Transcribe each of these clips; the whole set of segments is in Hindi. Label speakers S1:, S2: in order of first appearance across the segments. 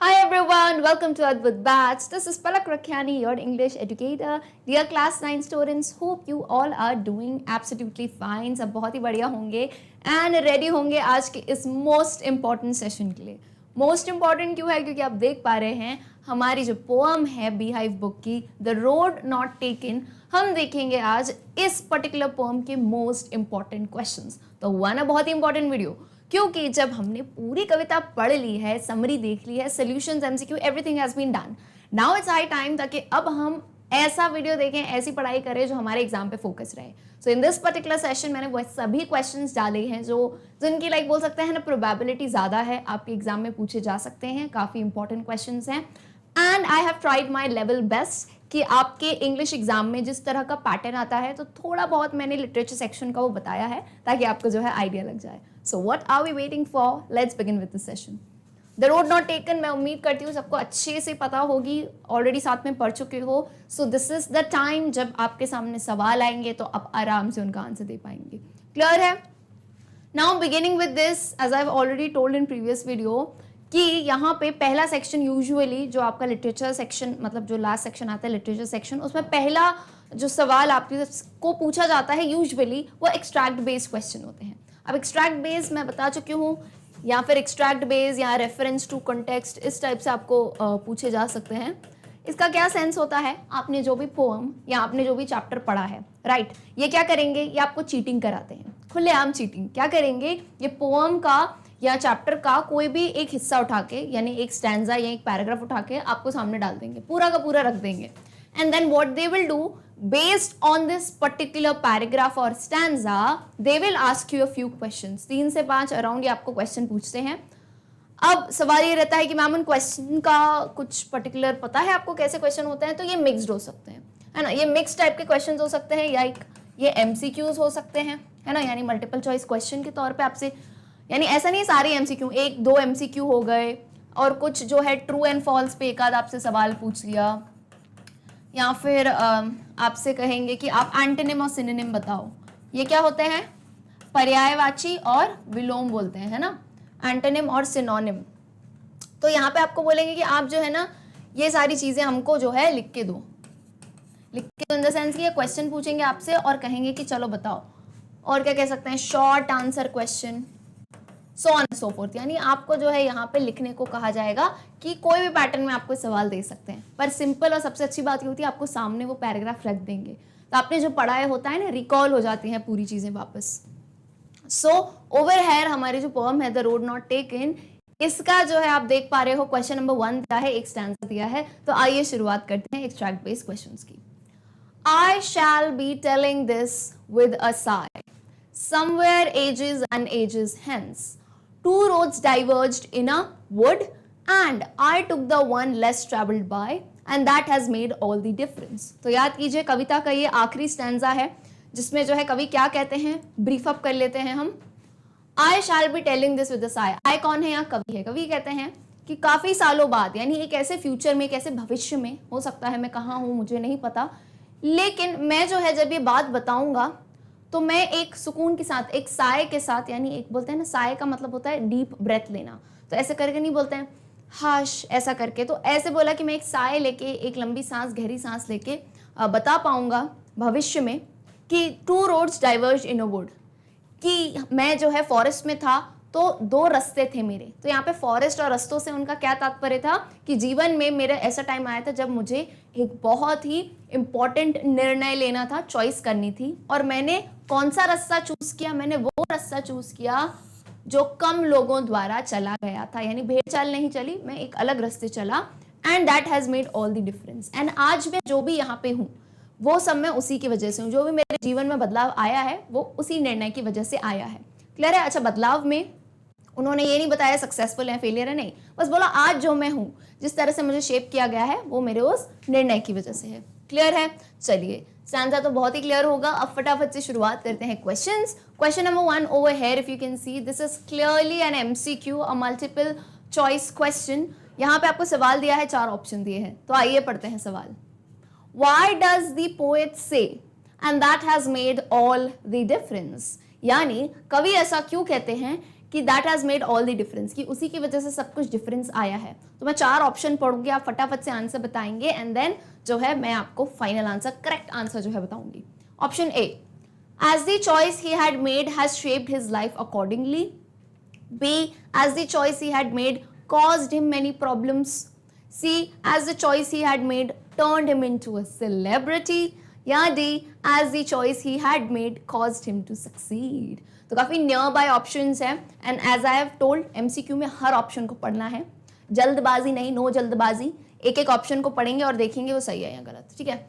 S1: Hi everyone, welcome to Advait Batch. This is Palak Rakhiani, your English educator. Dear class 9 students, hope you all are doing absolutely fine. सब बहुत ही बढ़िया होंगे and ready होंगे आज के इस most important session के लिए. Most important क्यों है? क्योंकि आप देख पा रहे हैं हमारी जो पोएम है Beehive बुक की The Road Not Taken, हम देखेंगे आज इस पर्टिकुलर पोएम के मोस्ट इंपॉर्टेंट क्वेश्चंस. तो हुआ ना बहुत ही इंपॉर्टेंट वीडियो, क्योंकि जब हमने पूरी कविता पढ़ ली है, समरी देख ली है, solutions, MCQ, everything has been done. Now it's high time ताकि अब हम ऐसा वीडियो देखें, ऐसी पढ़ाई करें जो हमारे एग्जाम पे फोकस रहे. सो इन दिस पर्टिकुलर सेशन मैंने वो सभी क्वेश्चंस डाले हैं जो जिनकी लाइक बोल सकते हैं ना प्रोबेबिलिटी ज़्यादा है, आपके एग्जाम में पूछे जा सकते हैं. काफ़ी इंपॉर्टेंट क्वेश्चंस हैं and I have tried my level best कि आपके इंग्लिश एग्जाम में जिस तरह का पैटर्न आता है तो थोड़ा बहुत मैंने लिटरेचर सेक्शन का वो बताया है ताकि आपको जो है आइडिया लग जाए. So what are we waiting for? Let's begin with the session. The road not taken, मैं उम्मीद करती हूँ सबको अच्छे से पता होगी, ऑलरेडी साथ में पढ़ चुके हो. So this is the time जब आपके सामने सवाल आएंगे तो आप आराम से उनका आंसर दे पाएंगे. क्लियर है? Now beginning with this, as I've already told in previous video, कि यहाँ पे पहला सेक्शन यूजुअली जो आपका लिटरेचर सेक्शन मतलब जो लास्ट सेक्शन आता है लिटरेचर सेक्शन, उसमें पहला जो सवाल आपको पूछा जाता है यूजुअली वो एक्सट्रैक्ट बेस्ड क्वेश्चन होते हैं. अब एक्सट्रैक्ट बेस मैं बता चुकी हूँ, या फिर एक्सट्रैक्ट बेस या रेफरेंस टू कॉन्टेक्स्ट, इस टाइप से आपको पूछे जा सकते हैं. इसका क्या सेंस होता है, आपने जो भी पोएम या आपने जो भी चैप्टर पढ़ा है, राइट, ये क्या करेंगे, ये आपको चीटिंग कराते हैं, खुलेआम चीटिंग. क्या करेंगे, ये पोएम का या चैप्टर का कोई भी एक हिस्सा उठा के यानी एक स्टैंजा या एक पैराग्राफ उठा के आपको सामने डाल देंगे, पूरा का पूरा रख देंगे. And then what they will do, based on this particular paragraph or stanza, they will ask you a few questions. 3 से 5 अराउंड ये आपको क्वेश्चन पूछते हैं. अब सवाल ये रहता है कि मैम उन क्वेश्चन का कुछ पर्टिकुलर पता है आपको कैसे क्वेश्चन होते हैं? तो ये मिक्स्ड हो सकते हैं, है ना, ये मिक्स टाइप के क्वेश्चन हो सकते हैं या ये एमसीक्यूज हो सकते हैं, है ना, यानी मल्टीपल चॉइस क्वेश्चन के तौर पे आपसे, यानी ऐसा नहीं सारे एमसीक्यू, 1-2 एमसीक्यू हो गए और कुछ जो है ट्रू एंड फॉल्स पे एक आध आपसे सवाल पूछ लिया, या फिर आपसे कहेंगे कि आप एंटोनिम और सिनोनिम बताओ. ये क्या होते हैं, पर्यायवाची और विलोम बोलते हैं, है ना, एंटोनिम और सिनोनिम. तो यहाँ पे आपको बोलेंगे कि आप जो है ना ये सारी चीज़ें हमको जो है लिख के दो इन द सेंस कि ये क्वेश्चन पूछेंगे आपसे और कहेंगे कि चलो बताओ. और क्या कह सकते हैं, short answer question, so on so fourth. यानी आपको जो है यहाँ पे लिखने को कहा जाएगा कि कोई भी पैटर्न में आपको सवाल दे सकते हैं, पर सिंपल और सबसे अच्छी बात ये होती है आपको सामने वो पैराग्राफ रख देंगे तो आपने जो पढ़ाया होता है ना रिकॉल हो जाती हैं पूरी चीज़ें वापस. सो ओवर हेयर हमारी जो पोएम है द रोड नॉट टेकन, इसका जो है आप देख पा रहे हो क्वेश्चन नंबर 1 दिया है, एक स्टैंजा दिया है. तो आइए शुरुआत करते हैं एक्सट्रैक्ट बेस्ड क्वेश्चंस की. I shall be telling this with a sigh, somewhere ages and ages hence. 2 roads diverged in a wood and I took the one less traveled by and that has made all the difference. तो याद कीजिए कविता का ये आखिरी स्टैंजा है जिसमें जो है कवि क्या कहते हैं, ब्रीफ अप कर लेते हैं हम. I shall be telling this with a sigh. I कौन है, यहाँ कवि है. कवि कहते हैं कि काफी सालों बाद, यानी एक ऐसे फ्यूचर में, एक ऐसे भविष्य में, हो सकता है मैं कहाँ हूँ मुझे नहीं पता, लेकिन मैं जो है जब ये बात बताऊंगा तो मैं एक सुकून के साथ, एक साय के साथ, यानी एक बोलते हैं ना साय का मतलब होता है डीप ब्रेथ लेना, तो ऐसे करके नहीं बोलते हैं हाश ऐसा करके, तो ऐसे बोला कि मैं एक साय लेके, एक लंबी सांस, गहरी सांस लेके बता पाऊंगा भविष्य में कि 2 roads diverged in a wood, कि मैं जो है फॉरेस्ट में था तो 2 रास्ते थे मेरे. तो यहाँ पे फॉरेस्ट और रास्तों से उनका क्या तात्पर्य था कि जीवन में मेरा ऐसा टाइम आया था जब मुझे एक बहुत ही इम्पॉर्टेंट निर्णय लेना था, चॉइस करनी थी, और मैंने कौन सा रास्ता चूज किया, मैंने वो रास्ता चूज किया जो कम लोगों द्वारा चला गया था, यानी भेड़ चाल नहीं चली, मैं एक अलग रास्ते चला. And that has made all the difference. And आज मैं जो भी यहाँ पे हूँ वो सब मैं उसी की वजह से हूँ, जो भी मेरे जीवन में बदलाव आया है वो उसी निर्णय की वजह से आया है. क्लियर है? अच्छा, बदलाव में उन्होंने ये नहीं बताया सक्सेसफुल है फेलियर है, नहीं, बस बोला आज जो मैं हूँ, जिस तरह से मुझे शेप किया गया है वो मेरे उस निर्णय की वजह से है. क्लियर है? चलिए, स्टैंजा तो बहुत ही क्लियर होगा. अब फटाफट से शुरुआत करते हैं questions. Question number 1 over here, if you can see, this is clearly an MCQ, a multiple choice question. यहाँ पे आपको सवाल दिया है, 4 ऑप्शन दिए हैं, तो आइए पढ़ते हैं सवाल. Why does the poet say and that has made all the difference? यानी कवि ऐसा क्यों कहते हैं कि that has made all the difference, कि उसी की वजह से सब कुछ डिफरेंस आया है। तो मैं 4 ऑप्शन पढ़ूंगी, आप फटाफट से आंसर बताएंगे एंड देन जो है मैं आपको फाइनल आंसर, करेक्ट आंसर जो है बताऊंगी। Option A, as the choice he had made has shaped his life accordingly. B, as the choice he had made caused him many problems. C, as the choice he had made turned him into a celebrity. या D, as the choice he had made caused him to succeed. तो काफी नियर बाय ऑप्शंस है and as I have told MCQ में हर ऑप्शन को पढ़ना है, जल्दबाजी नहीं, नो जल्दबाजी, एक एक ऑप्शन को पढ़ेंगे और देखेंगे वो सही है या गलत, ठीक है।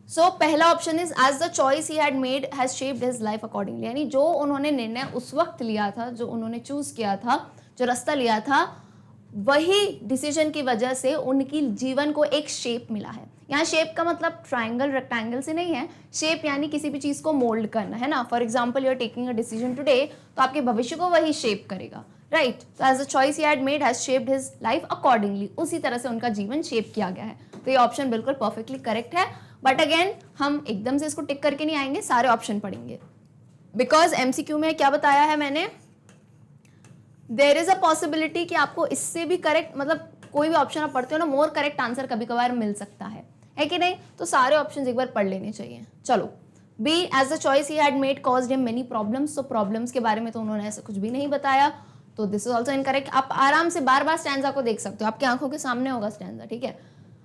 S1: सो पहला option is as the choice he had made has shaped his life accordingly, यानी जो उन्होंने निर्णय उस वक्त लिया था, जो उन्होंने चूज किया था, जो रास्ता लिया था, वही डिसीजन की वजह से उनकी जीवन को एक शेप मिला है। यहाँ शेप का मतलब ट्रायंगल रेक्टेंगल से नहीं है, शेप यानी किसी भी चीज को मोल्ड करना है ना। For example you are taking a decision today, तो आपके भविष्य को वही शेप करेगा, राइट। तो as the choice he had made has shaped his life accordingly, उसी तरह से उनका जीवन शेप किया गया है। तो ये ऑप्शन बिल्कुल परफेक्टली करेक्ट है, बट अगेन हम एकदम से इसको टिक करके नहीं आएंगे, सारे ऑप्शन पढ़ेंगे, बिकॉज एमसीक्यू में क्या बताया है मैंने, देयर इज अ पॉसिबिलिटी कि आपको इससे भी करेक्ट, मतलब कोई भी ऑप्शन आप पढ़ते हो ना, मोर करेक्ट आंसर कभी कभार मिल सकता है कि नहीं। तो सारे ऑप्शन एक बार पढ़ लेने चाहिए। चलो, B, as the choice he had made caused him many problems, तो प्रॉब्लम्स के बारे में तो उन्होंने ऐसा कुछ भी नहीं बताया, तो दिस इज ऑल्सो इनकरेक्ट। आप आराम से बार बार स्टैंजा को देख सकते हो, आपकी आंखों के सामने होगा स्टैंजा, ठीक है,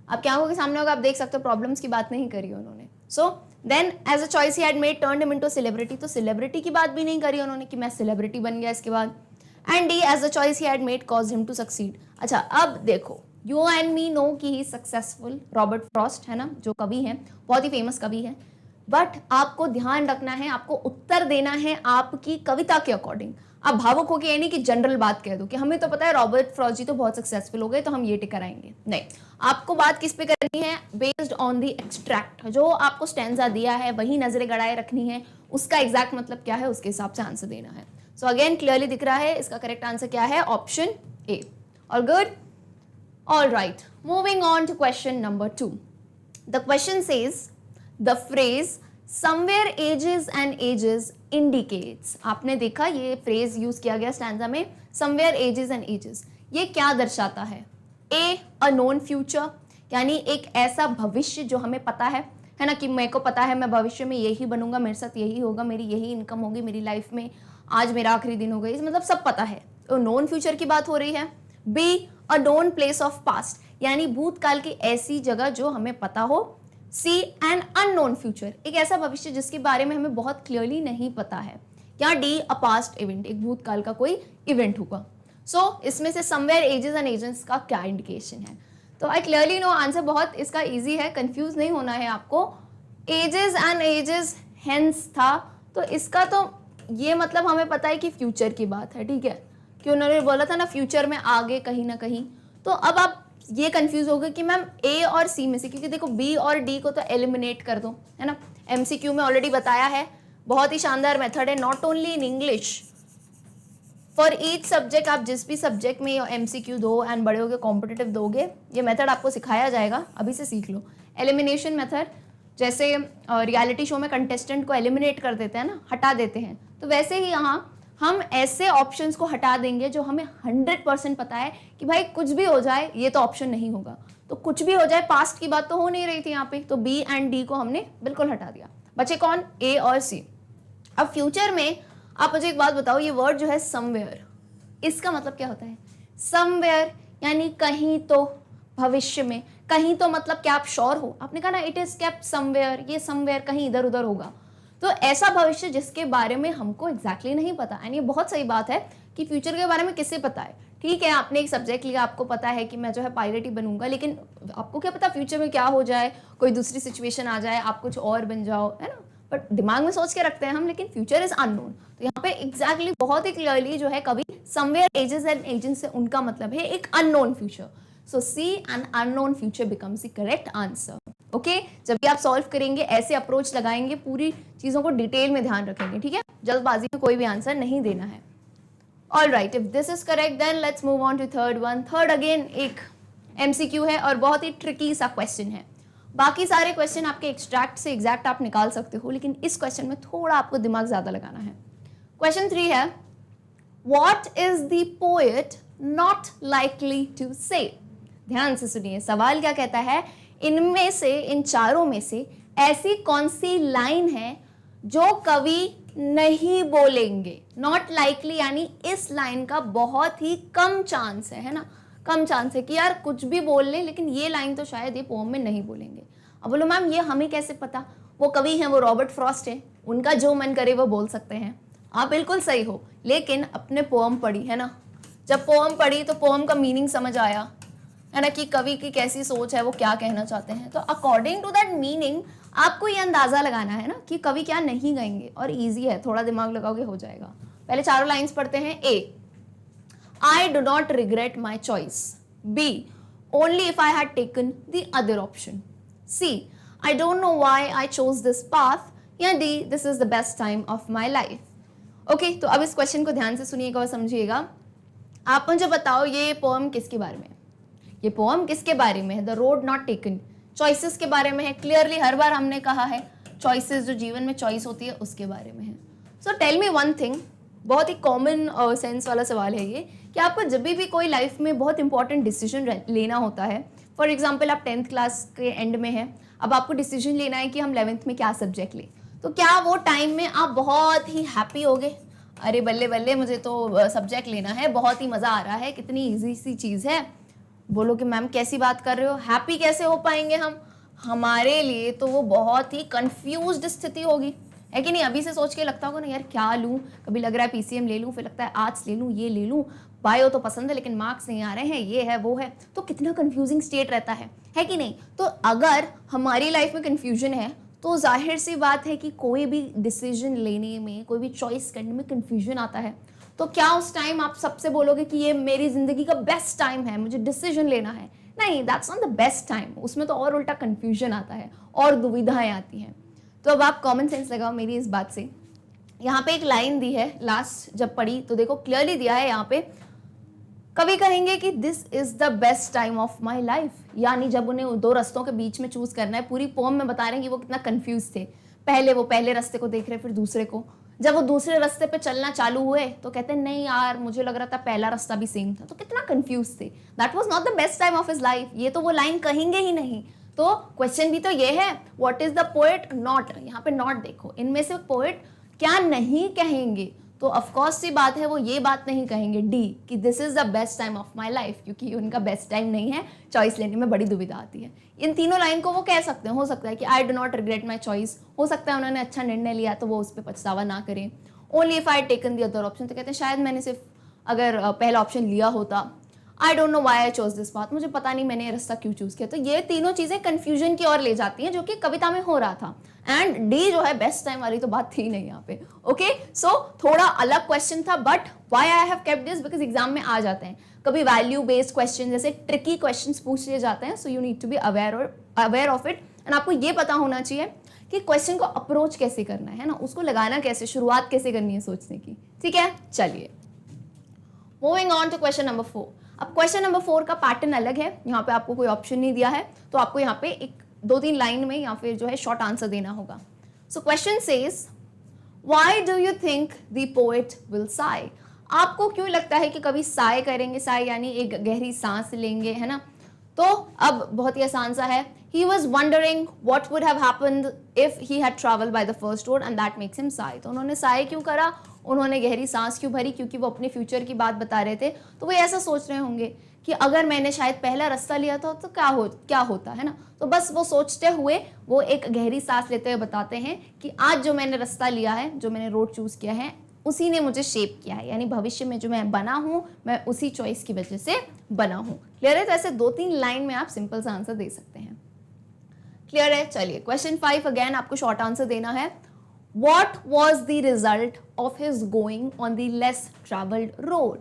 S1: आपकी आंखों के सामने होगा, आप देख सकते हो, प्रॉब्लम्स की बात नहीं करी उन्होंने। So then as a choice he had made turned him into celebrity, तो सेलिब्रिटी की बात भी नहीं करी उन्होंने कि मैं सेलिब्रिटी बन गया इसके बाद। And D, as the choice he had made caused him to succeed. अच्छा, अब देखो, यू एंड मी नो कि ही सक्सेसफुल, रॉबर्ट फ्रॉस्ट है ना, जो कवि हैं, बहुत ही फेमस कवि है, बट आपको ध्यान रखना है, आपको उत्तर देना है आपकी कविता के अकॉर्डिंग। आप भावुक हो के ये नहीं कि जनरल बात कह दो कि हमें तो पता है रॉबर्ट फ्रॉस्ट जी तो बहुत सक्सेसफुल हो गए तो हम ये टिक कराएंगे, नहीं। आपको बात किस पे करनी है, बेस्ड ऑन द एक्सट्रैक्ट, जो आपको स्टैंजा दिया है वही नजरें गड़ाए रखनी है, उसका एग्जैक्ट मतलब क्या है उसके हिसाब से आंसर देना है। सो अगेन क्लियरली दिख रहा है, इसका करेक्ट आंसर क्या है, option A. All good, all right, moving on to question number 2। The question says the phrase somewhere ages and ages indicates, आपने देखा ये फ्रेज यूज किया गया स्टैंजा में, somewhere ages and ages, ये क्या दर्शाता है। ए, अ नोन फ्यूचर, यानी एक ऐसा भविष्य जो हमें पता है ना, कि मेरे को पता है मैं भविष्य में यही बनूंगा, मेरे साथ यही होगा, मेरी यही इनकम होगी मेरी लाइफ में, आज मेरा आखिरी दिन होगा, इस मतलब सब पता है, तो नोन फ्यूचर की बात हो रही है। B, a known place of past, यानी भूतकाल की ऐसी जगह जो हमें पता हो। सी, एन अननोन फ्यूचर, एक ऐसा भविष्य जिसके बारे में हमें बहुत क्लियरली नहीं पता है। या डी, अ पास्ट इवेंट, एक भूतकाल का कोई इवेंट होगा। सो इसमें से समवेयर एजेस एंड एजेंट्स का क्या इंडिकेशन है, तो आई क्लियरली नो आंसर बहुत इसका इजी है, कंफ्यूज नहीं होना है आपको। एजेस एंड एजेस हेंस था, तो इसका तो ये मतलब हमें पता है कि फ्यूचर की बात है, ठीक है, कि उन्होंने बोला था ना फ्यूचर में आगे कहीं ना कहीं। तो अब आप ये कंफ्यूज हो गए कि मैम ए और सी में से, क्योंकि देखो बी और डी को तो एलिमिनेट कर दो, है ना, एमसीक्यू में ऑलरेडी बताया है, बहुत ही शानदार मेथड है, not only in English, for each subject, आप जिस भी सब्जेक्ट में एमसीक्यू दो एंड बड़े होगे कॉम्पिटिटिव दोगे, ये मेथड आपको सिखाया जाएगा, अभी से सीख लो। एलिमिनेशन मेथड, जैसे रियलिटी शो में कंटेस्टेंट को एलिमिनेट कर देते हैं ना, हटा देते हैं, तो वैसे ही यहाँ हम ऐसे ऑप्शंस को हटा देंगे जो हमें 100% पता है कि भाई कुछ भी हो जाए ये तो ऑप्शन नहीं होगा, तो कुछ भी हो जाए, पास्ट की बात तो हो नहीं रही थी यहाँ पे, तो बी एंड डी को हमने बिल्कुल हटा दिया, बचे कौन, ए और सी। अब फ्यूचर में आप मुझे एक बात बताओ, ये वर्ड जो है समवेयर, इसका मतलब क्या होता है। समवेयर यानी कहीं तो, भविष्य में कहीं तो, मतलब क्या आप श्योर हो, आपने कहा ना इट इज केप्ट समवेयर, ये समवेयर कहीं इधर उधर होगा, तो ऐसा भविष्य जिसके बारे में हमको एग्जैक्टली नहीं पता। एंड ये बहुत सही बात है कि फ्यूचर के बारे में किससे पता है, ठीक है, आपने एक सब्जेक्ट लिया, आपको पता है कि मैं जो है पायलट ही बनूंगा, लेकिन आपको क्या पता फ्यूचर में क्या हो जाए, कोई दूसरी सिचुएशन आ जाए, आप कुछ और बन जाओ, है ना, बट दिमाग में सोच के रखते हैं हम, लेकिन फ्यूचर इज अननोन। तो यहाँ पे एग्जैक्टली बहुत ही क्लियरली जो है कभी समवेयर एजेस एंड एजेंट्स से उनका मतलब है एक unknown future. So see, an unknown future becomes the correct answer. Okay, जब भी आप सॉल्व करेंगे ऐसे अप्रोच लगाएंगे, पूरी चीजों को डिटेल में ध्यान रखेंगे, ठीक है, जल्दबाजी में कोई भी आंसर नहीं देना है। All right, if this is correct then let's move on to third one. Third again एक एमसीक्यू है और बहुत ही ट्रिकी सा क्वेश्चन है। बाकी सारे क्वेश्चन आपके एक्सट्रैक्ट से एग्जैक्ट आप निकाल सकते हो, लेकिन इस क्वेश्चन में थोड़ा आपको दिमाग ज्यादा लगाना है। क्वेश्चन 3 है, What is the poet not likely to say? ध्यान से सुनिए, सवाल क्या कहता है, इनमें से, इन चारों में से ऐसी कौन सी लाइन है जो कवि नहीं बोलेंगे? नॉट लाइकली यानी इस लाइन का बहुत ही कम चांस है ना, कम चांस है कि यार कुछ भी बोल ले, लेकिन ये लाइन तो शायद ये पोम में नहीं बोलेंगे। अब बोलो मैम ये हमें कैसे पता? वो कवि हैं, वो रॉबर्ट फ्रॉस्ट है, उनका जो मन करे वो बोल सकते हैं। आप बिल्कुल सही हो, लेकिन अपने पोम पढ़ी है ना, जब पोम पढ़ी तो पोम का मीनिंग समझ आया है ना, कि कवि की कैसी सोच है, वो क्या कहना चाहते हैं। तो अकॉर्डिंग टू दैट मीनिंग आपको ये अंदाजा लगाना है ना कि कवि क्या नहीं गाएंगे, और इजी है, थोड़ा दिमाग लगाओगे हो जाएगा। पहले चारों लाइंस पढ़ते हैं। ए, I do not regret my choice. B, only if I had taken the other option. C, I don't know why I chose this path. या D, this is the best time of my life. Okay, तो अब इस क्वेश्चन को ध्यान से सुनिएगा और समझिएगा। आप मुझे बताओ ये पोएम किसके बारे में है? ये पोएम किसके बारे में है? The road not taken, choices के बारे में है। क्लियरली हर बार हमने कहा है चॉइसेस, जो जीवन में चॉइस होती है उसके बारे में है। So tell me one thing, बहुत ही कॉमन सेंस वाला सवाल है ये, कि आपको जब भी कोई लाइफ में बहुत इंपॉर्टेंट डिसीजन लेना होता है, फॉर एग्जांपल आप 10th क्लास के एंड में हैं, अब आपको डिसीजन लेना है कि हम 11th में क्या सब्जेक्ट लें, तो क्या वो टाइम में आप बहुत ही हैप्पी होगे? अरे बल्ले बल्ले मुझे तो सब्जेक्ट लेना है, बहुत ही मज़ा आ रहा है, कितनी ईजी सी चीज़ है। बोलो कि मैम कैसी बात कर रहे हो, हैप्पी कैसे हो पाएंगे हम? हमारे लिए तो वो बहुत ही कंफ्यूज्ड स्थिति होगी, है कि नहीं? अभी से सोच के लगता होगा ना यार क्या लूँ, कभी लग रहा है पीसीएम ले लूँ, फिर लगता है आर्ट्स ले लूँ, ये ले लूँ, बायो तो पसंद है लेकिन मार्क्स नहीं आ रहे हैं, ये है वो है, तो कितना कंफ्यूजिंग स्टेट रहता है कि नहीं? तो अगर हमारी लाइफ में कंफ्यूजन है तो जाहिर सी बात है कि कोई भी डिसीजन लेने में, कोई भी चॉइस करने में कंफ्यूजन आता है। तो क्या उस टाइम आप सबसे बोलोगे कि ये मेरी जिंदगी का बेस्ट टाइम है, मुझे डिसीजन लेना है? नहीं, that's not the best time. उसमें तो और उल्टा कंफ्यूजन आता है और दुविधाएं आती हैं। तो अब आप कॉमन सेंस लगाओ मेरी इस बात से। यहाँ पे एक लाइन दी है, लास्ट जब पढ़ी तो देखो क्लियरली दिया है यहाँ पे, कवि कहेंगे कि this is the best time of my life, यानी जब उन्हें दो रस्तों के बीच में चूज करना है, पूरी पोम में बता रहे हैं कि वो कितना कंफ्यूज थे। पहले वो पहले रास्ते को देख रहे, फिर दूसरे को। जब वो दूसरे रास्ते पे चलना चालू हुए तो कहते हैं नहीं यार मुझे लग रहा था पहला रास्ता भी सेम था, तो कितना कंफ्यूज थे। That was not the best time of his life, ये तो वो लाइन कहेंगे ही नहीं। तो क्वेश्चन भी तो ये है, what is the poet not, यहाँ पे नॉट देखो, इनमें से पोएट क्या नहीं कहेंगे? तो ऑफकोर्स सी बात है वो ये बात नहीं कहेंगे डी कि this is the best time of my life, क्योंकि उनका बेस्ट टाइम नहीं है, चॉइस लेने में बड़ी दुविधा आती है। इन तीनों लाइन को वो कह सकते हैं, हो सकता है कि I do not regret my choice, हो सकता है उन्होंने अच्छा निर्णय लिया तो वो उस पर पछतावा ना करें। Only if I taken the other option, तो कहते हैं शायद मैंने सिर्फ अगर पहला ऑप्शन लिया होता। I don't know why I chose this path, मुझे पता नहीं मैंने ये रास्ता क्यों चूज किया। तो ये तीनों चीजें कंफ्यूजन की ओर ले जाती हैं, जो कि कविता में हो रहा था। एंड डी जो है बेस्ट टाइम वाली तो बात थी नहीं यहाँ पे। ओके, सो थोड़ा अलग क्वेश्चन था, but why I have kept this, because exam में आ जाते हैं कभी वैल्यू बेस्ड क्वेश्चन, जैसे ट्रिकी क्वेश्चंस पूछ लिए जाते हैं। So you need to be aware of it, and आपको ये पता होना चाहिए कि क्वेश्चन को अप्रोच कैसे करना है ना, उसको लगाना कैसे, शुरुआत कैसे करनी है सोचने की। ठीक है, चलिए moving on to question number 4। अब क्वेश्चन नंबर 4 का पैटर्न अलग है, यहाँ पे आपको कोई ऑप्शन नहीं दिया है, तो आपको यहाँ पे एक 2-3 लाइन में या फिर जो है शॉर्ट आंसर देना होगा। So question says, why do you think the poet will Sai? आपको क्यों लगता है कि कभी साय करेंगे? साय यानी एक गहरी सांस लेंगे, है ना? तो अब बहुत ही आसान सा है, he was wondering what would have happened if he had traveled by the first road and that makes him sigh। तो उन्होंने साय क्यों करा, उन्होंने गहरी सांस क्यों भरी? क्योंकि वो अपने फ्यूचर की बात बता रहे थे। तो वो ऐसा सोच रहे होंगे कि अगर मैंने शायद पहला रास्ता लिया था तो क्या होता है ना। तो बस वो सोचते हुए वो एक गहरी सांस लेते हुए बताते हैं कि आज जो मैंने रास्ता लिया है, जो मैंने रोड चूज किया है, उसी ने मुझे शेप किया है, यानी भविष्य में जो मैं बना हूँ मैं उसी चॉइस की वजह से बना हूँ। क्लियर है? तो ऐसे 2-3 लाइन में आप सिंपल सा आंसर दे सकते हैं। क्लियर है? चलिए क्वेश्चन 5 अगेन आपको शॉर्ट आंसर देना है। What was the result of his going on the less traveled road?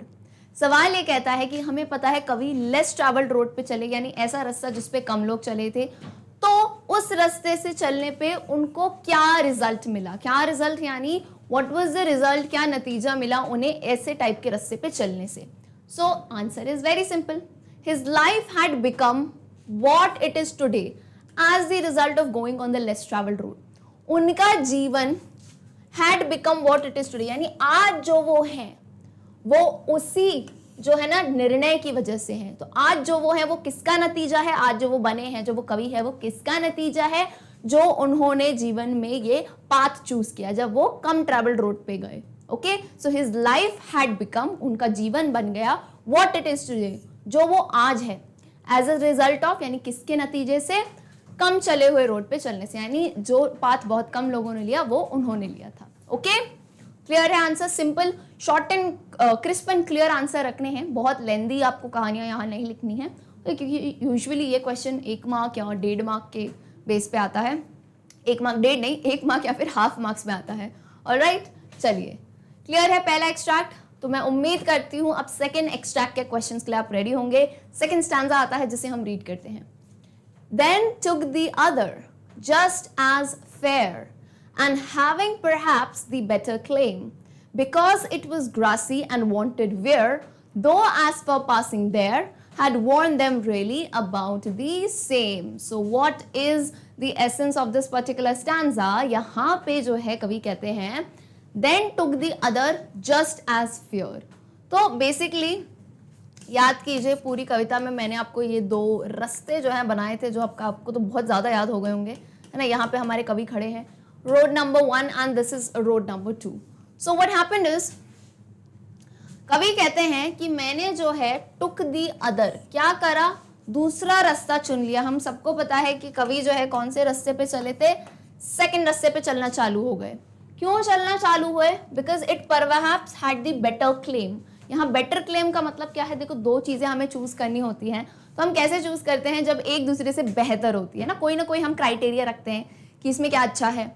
S1: सवाल ये कहता है कि हमें पता है कवि लेस ट्रैवल्ड रोड पे चले, यानी ऐसा रास्ता जिसपे कम लोग चले थे, तो उस रास्ते से चलने पे उनको क्या रिजल्ट मिला? क्या रिजल्ट यानी व्हाट वाज द रिजल्ट, क्या नतीजा मिला उन्हें ऐसे टाइप के रास्ते पे चलने से? So answer is very simple, his life had become what it is today as the result of going on the less travelled road. उनका जीवन had become what it is today, यानी आज जो वो हैं वो उसी जो है ना निर्णय की वजह से है। तो आज जो वो है वो किसका नतीजा है, आज जो वो बने हैं, जो वो कवि है, वो किसका नतीजा है, जो उन्होंने जीवन में ये पाथ चूज किया जब वो कम ट्रैवल्ड रोड पे गए। Okay, so his life had become, उनका जीवन बन गया व्हाट इट इज टुडे, जो वो आज है, एज अ रिजल्ट ऑफ, यानी किसके नतीजे से, कम चले हुए रोड पे चलने से, यानी जो पाथ बहुत कम लोगों ने लिया वो उन्होंने लिया था। ओके, क्लियर है answer? Simple, short and crisp and clear answer रखने हैं, बहुत लेंदी आपको कहानियां यहाँ नहीं लिखनी है, तो क्योंकि यूजुअली ये क्वेश्चन 1 मार्क या 1.5 मार्क के बेस पे आता है, 1 मार्क 1.5 नहीं, 1 मार्क या फिर हाफ मार्क्स में आता है। ऑलराइट, चलिए, क्लियर है पहला एक्सट्रैक्ट? तो मैं उम्मीद करती हूँ अब सेकेंड एक्सट्रैक्ट के क्वेश्चंस के लिए आप रेडी होंगे। सेकेंड स्टैंजा आता है जिसे हम रीड करते हैं। Then took the other, just as fair, and having perhaps the better claim, because it was grassy and wanted wear, though as for passing there, had warned them really about the same. So what is the essence of this particular stanza? यहाँ पे जो है कवि कहते हैं then took the other just as fair. तो basically याद कीजिए, पूरी कविता में मैंने आपको ये 2 रास्ते जो हैं बनाए थे, जो आपको तो बहुत ज़्यादा याद हो गए होंगे, है ना। यहाँ पे हमारे कवि खड़े हैं, road number 1 and this is road number 2. So what happened is, कवि कहते हैं कि मैंने जो है टुक दी अदर, क्या करा, दूसरा रास्ता चुन लिया। हम सबको पता है कि कवि जो है कौन से रास्ते पे चले थे, सेकेंड रास्ते पे चलना चालू हो गए। क्यों चलना चालू हुए? Because it perhaps had the better claim. यहाँ बेटर क्लेम का मतलब क्या है? देखो, 2 चीजें हमें चूज करनी होती हैं, तो हम कैसे चूज करते हैं? जब एक दूसरे से बेहतर होती है ना कोई हम क्राइटेरिया रखते हैं कि इसमें क्या अच्छा है।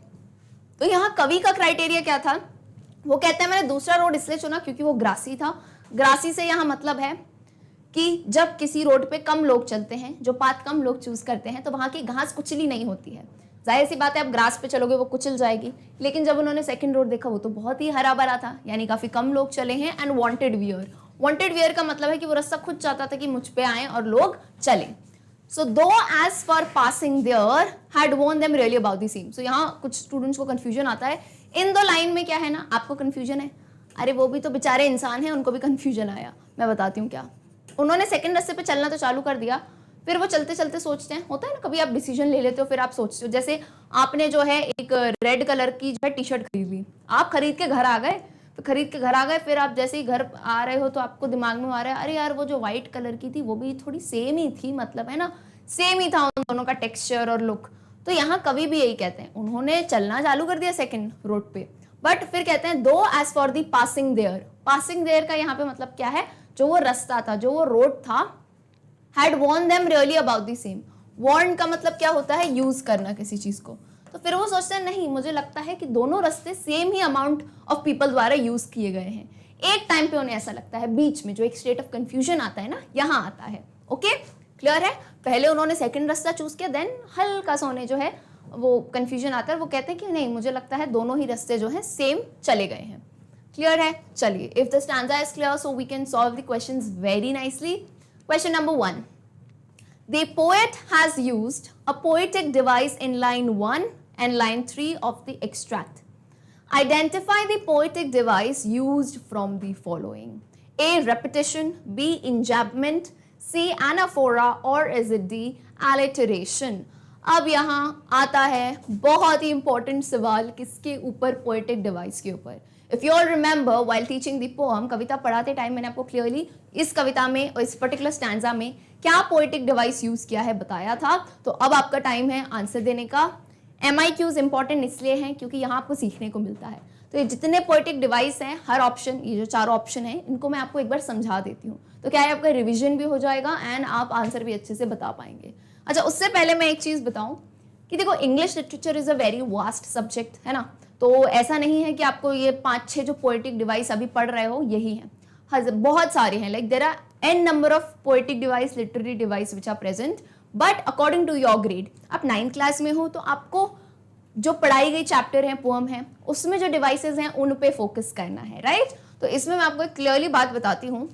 S1: तो यहाँ कवि का क्राइटेरिया क्या था? वो कहते हैं मैंने दूसरा रोड इसलिए चुना क्योंकि वो ग्रासी था। ग्रासी से यहाँ मतलब है कि जब किसी रोड पे कम लोग चलते हैं, जो पाथ कम लोग चूज करते हैं, तो वहां की घास कुचली नहीं होती है। जाहिर सी बात है, आप ग्रास पे चलोगे वो कुचल जाएगी। लेकिन जब उन्होंने सेकंड रोड देखा, वो तो बहुत ही हरा भरा था, यानी काफी कम लोग चले हैं। And wanted wear, wanted wear का मतलब है कि वो रास्ता खुद चाहता था कि मुझ पे आए और लोग चले। So though as for passing there had worn them really about the same. So यहाँ कुछ स्टूडेंट्स को कंफ्यूजन आता है इन 2 लाइन में। क्या है ना, आपको कंफ्यूजन है, अरे वो भी तो बेचारे इंसान हैं, उनको भी कंफ्यूजन आया। मैं बताती हूँ क्या। उन्होंने सेकंड रास्ते पे चलना तो चालू कर दिया, फिर वो चलते चलते सोचते हैं, होता है ना कभी आप डिसीजन ले लेते हो, फिर आप सोचते हो, जैसे आपने जो है एक रेड कलर की जो है टी-शर्ट खरीद ली, आप खरीद के घर आ गए, तो खरीद के घर आ गए, फिर आप जैसे ही घर आ रहे हो तो आपको दिमाग में आ रहा है, अरे यार वो जो व्हाइट कलर की थी वो भी थोड़ी सेम ही थी, मतलब है ना, सेम ही था उन दोनों का टेक्सचर और लुक। तो यहाँ कभी भी यही कहते हैं, उन्होंने चलना चालू कर दिया सेकेंड रोड पे, बट फिर कहते हैं though as for the passing there. Passing there का यहाँ पे मतलब क्या है, जो वो रास्ता था, जो वो रोड था, had worn them really about the same. Worn का मतलब क्या होता है, यूज करना किसी चीज को। तो फिर वो सोचते हैं नहीं, मुझे लगता है कि दोनों रास्ते same he amount of people द्वारा यूज किए गए हैं। एक टाइम पे उन्हें ऐसा लगता है, बीच में जो एक स्टेट ऑफ कंफ्यूजन आता है ना, यहाँ आता है। ओके, क्लियर है। पहले उन्होंने सेकंड रास्ता चूज किया, देन हल्का सा उन्हें जो है वो कंफ्यूजन आता है, वो कहते हैं कि नहीं, मुझे लगता है दोनों ही रास्ते जो है सेम चले गए हैं। क्लियर है। चलिए, if the stanza is clear so we can solve the questions very nicely. Question number 1. The poet has used a poetic device in line 1 and line 3 of the extract. Identify the poetic device used from the following. A. Repetition. B. Enjambment. C. Anaphora. Or is it D. Alliteration? अब यहाँ आता है बहुत ही important सवाल, किसके ऊपर? poetic device के ऊपर। If you all remember while teaching the poem, कविता पढ़ाते टाइम मैंने आपको क्लियरली इस कविता में और इस पर्टिकुलर स्टैंजा में क्या पोएटिक डिवाइस यूज किया है बताया था। तो अब आपका टाइम है आंसर देने का। MIQs इंपॉर्टेंट इसलिए हैं क्योंकि यहाँ आपको सीखने को मिलता है। तो ये जितने पोएटिक डिवाइस हैं, हर ऑप्शन, ये जो 4 ऑप्शन हैं, इनको मैं आपको एक बार समझा देती हूँ, तो क्या है आपका रिविजन भी हो जाएगा एंड आप आंसर भी अच्छे से बता पाएंगे। अच्छा, उससे पहले मैं एक चीज बताऊं कि देखो, English literature is a very vast subject, है ना। तो ऐसा नहीं है कि आपको ये 5-6 जो पोएटिक डिवाइस अभी पढ़ रहे हो यही है, बहुत सारे हैं। Like there are n number of poetic device, literary device which are present, but according to your grade, आप 9th क्लास में हो तो आपको जो पढ़ाई गई चैप्टर है, पोएम है, उसमें जो डिवाइसेस हैं उन पे फोकस करना है, राइट। तो इसमें मैं आपको एक क्लियरली बात बताती हूँ,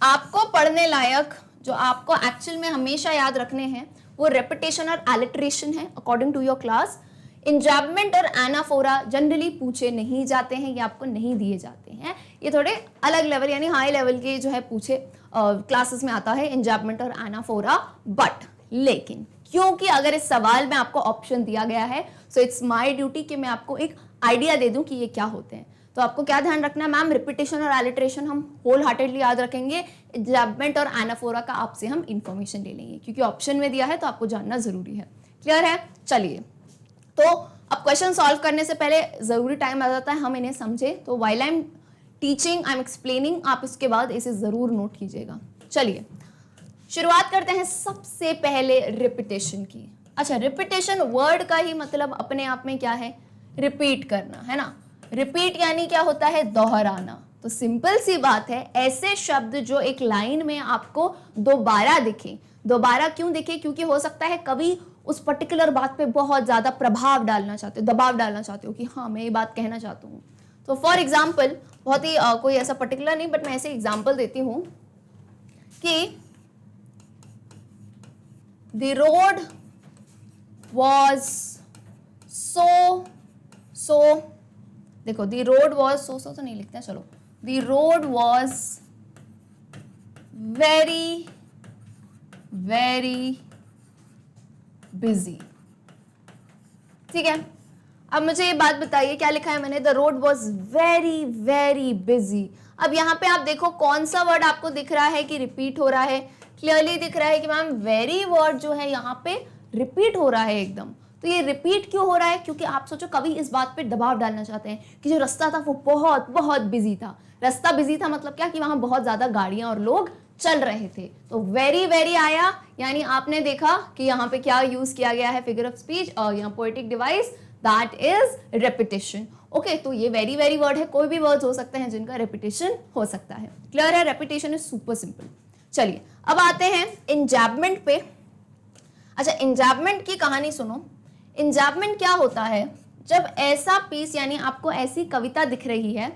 S1: आपको पढ़ने लायक जो आपको एक्चुअल में हमेशा याद रखने हैं वो रेपिटेशन और एलिटरेशन है अकॉर्डिंग टू योर क्लास। इंजैबमेंट और एनाफोरा जनरली पूछे नहीं जाते हैं, ये आपको नहीं दिए जाते हैं, ये थोड़े अलग लेवल यानी हाई लेवल के जो है पूछे क्लासेस में आता है इंजैपमेंट और एनाफोरा। बट लेकिन क्योंकि अगर इस सवाल में आपको ऑप्शन दिया गया है, सो इट्स माय ड्यूटी कि मैं आपको एक आइडिया दे दूं कि ये क्या होते हैं। तो आपको क्या ध्यान रखना है मैम, रिपीटेशन और एलिट्रेशन हम होल हार्टेडली याद रखेंगे, इंजैपमेंट और एनाफोरा का आपसे हम इंफॉर्मेशन ले लेंगे क्योंकि ऑप्शन में दिया है तो आपको जानना जरूरी है। क्लियर है? चलिए, तो अब क्वेश्चन सॉल्व करने से पहले जरूरी टाइम आ जाता है हम इन्हें समझे। तो while I am teaching I am explaining, आप इसके बाद इसे जरूर नोट कीजिएगा। चलिए शुरुआत करते हैं सबसे पहले रिपीटेशन की। अच्छा, रिपीटेशन वर्ड का ही मतलब अपने आप में क्या है? रिपीट करना, है ना। रिपीट यानी क्या होता है? दोहराना। तो सिंपल सी बात है, ऐसे शब्द जो एक लाइन में आपको दोबारा दिखे। दोबारा क्यों दिखे? क्योंकि हो सकता है कभी उस पर्टिकुलर बात पे बहुत ज्यादा प्रभाव डालना चाहते हो, दबाव डालना चाहते हो कि हाँ मैं ये बात कहना चाहता हूँ। तो फॉर एग्जाम्पल, बहुत ही कोई ऐसा पर्टिकुलर नहीं बट मैं ऐसे एग्जाम्पल देती हूँ कि The road was so देखो, the road was so तो नहीं लिखते हैं, चलो, the road was very busy। ठीक है, अब मुझे ये बात बताइए क्या लिखा है मैंने? The road was very busy. अब यहाँ पे आप देखो कौन सा वर्ड आपको दिख रहा है कि रिपीट हो रहा है? क्लियरली दिख रहा है कि मैम वेरी वर्ड जो है यहाँ पे रिपीट हो रहा है एकदम। तो ये रिपीट क्यों हो रहा है? क्योंकि आप सोचो कभी इस बात पे दबाव डालना चाहते हैं कि जो रास्ता था वो बहुत बिजी था। रास्ता बिजी था मतलब क्या? कि वहां बहुत ज्यादा गाड़ियां और लोग चल रहे थे। तो वेरी आया, यानी आपने देखा कि यहाँ पे क्या यूज किया गया है? फिगर ऑफ स्पीच और यहाँ poetic device, that is repetition. Okay, तो ये वेरी वर्ड है, कोई भी वर्ड हो सकते हैं जिनका रेपिटेशन हो सकता है। क्लियर है? Repetition is super simple. चलिए अब आते हैं इंजैपमेंट पे। अच्छा, इंजैपमेंट की कहानी सुनो। इंजैपमेंट क्या होता है? जब ऐसा पीस यानी आपको ऐसी कविता दिख रही है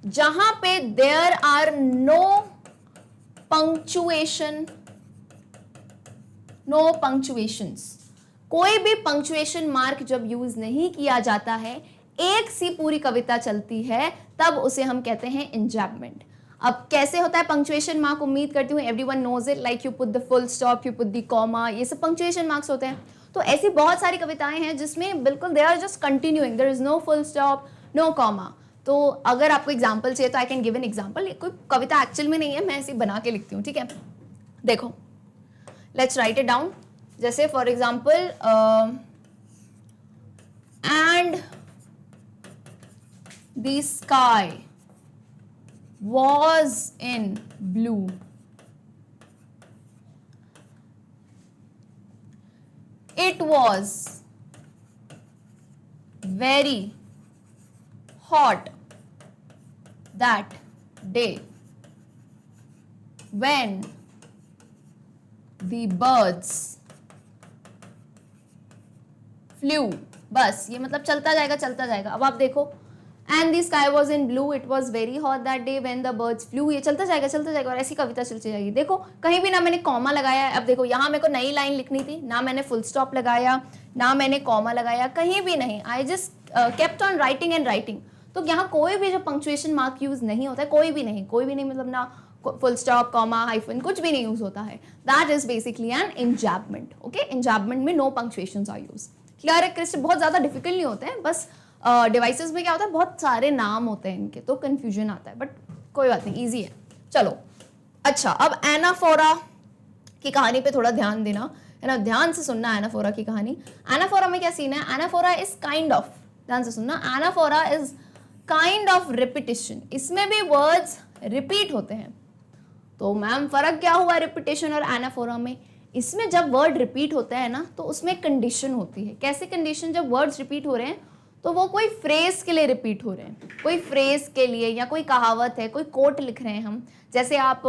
S1: जहां पे there are no punctuation, no punctuations, कोई भी पंक्चुएशन मार्क जब यूज नहीं किया जाता है, एक सी पूरी कविता चलती है, तब उसे हम कहते हैं इंजैपमेंट। अब कैसे होता है पंक्चुएशन मार्क? उम्मीद करती हूँ everyone knows it, like you put the full stop, you put the comma, ये सब पंक्चुएशन मार्क्स होते हैं। तो ऐसी बहुत सारी कविताएं हैं जिसमें बिल्कुल they are just continuing, there is no full stop, no comma. तो अगर आपको एग्जाम्पल चाहिए तो I can give an example. कोई कविता एक्चुअल में नहीं है, मैं ऐसे बना के लिखती हूँ, ठीक है। देखो, लेट्स राइट इट डाउन। जैसे for example, and the sky was in blue, it was very hot that day when the birds flew। बस ये मतलब चलता जाएगा। अब आप देखो, and the sky was in blue, it was very hot that day when the birds flew, ये चलता जाएगा और ऐसी कविता चलती जाएगी। देखो कहीं भी ना मैंने कॉमा लगाया है। अब देखो यहाँ मेरे को नई लाइन लिखनी थी, ना मैंने फुल स्टॉप लगाया, ना मैंने कॉमा लगाया, कहीं भी नहीं। I just kept on writing and writing. तो यहाँ कोई भी जो पंक्चुएशन मार्क यूज नहीं होता है, कोई भी नहीं मतलब ना फुल स्टॉप, कॉमा, हाइफन, कुछ भी नहीं यूज होता है। That is basically an enjambment. Okay, enjambment में no punctuations are use. Clear है? क्रिस्ट बहुत ज्यादा डिफिकल्ट नहीं होते हैं, बस डिवाइसेस में क्या होता है, बहुत सारे नाम होते हैं इनके, तो कंफ्यूजन आता है, बट कोई बात नहीं, इजी है। चलो, अच्छा, अब एनाफोरा की कहानी पे थोड़ा ध्यान देना, है ना, ध्यान से सुनना एनाफोरा की कहानी। एनाफोरा में क्या सीन है? एनाफोरा इज काइंड ऑफ, ध्यान से सुनना, anaphora is kind of repetition. इसमें भी वर्ड्स रिपीट होते हैं। तो मैम फर्क क्या हुआ रिपीटेशन और एनाफोरा में? इसमें जब वर्ड रिपीट होता है ना, तो उसमें कंडीशन होती है। कैसे कंडीशन? जब वर्ड्स रिपीट हो रहे हैं तो वो कोई फ्रेज के लिए रिपीट हो रहे हैं, कोई फ्रेज के लिए, या कोई कहावत है, कोई कोट लिख रहे हैं हम। जैसे आप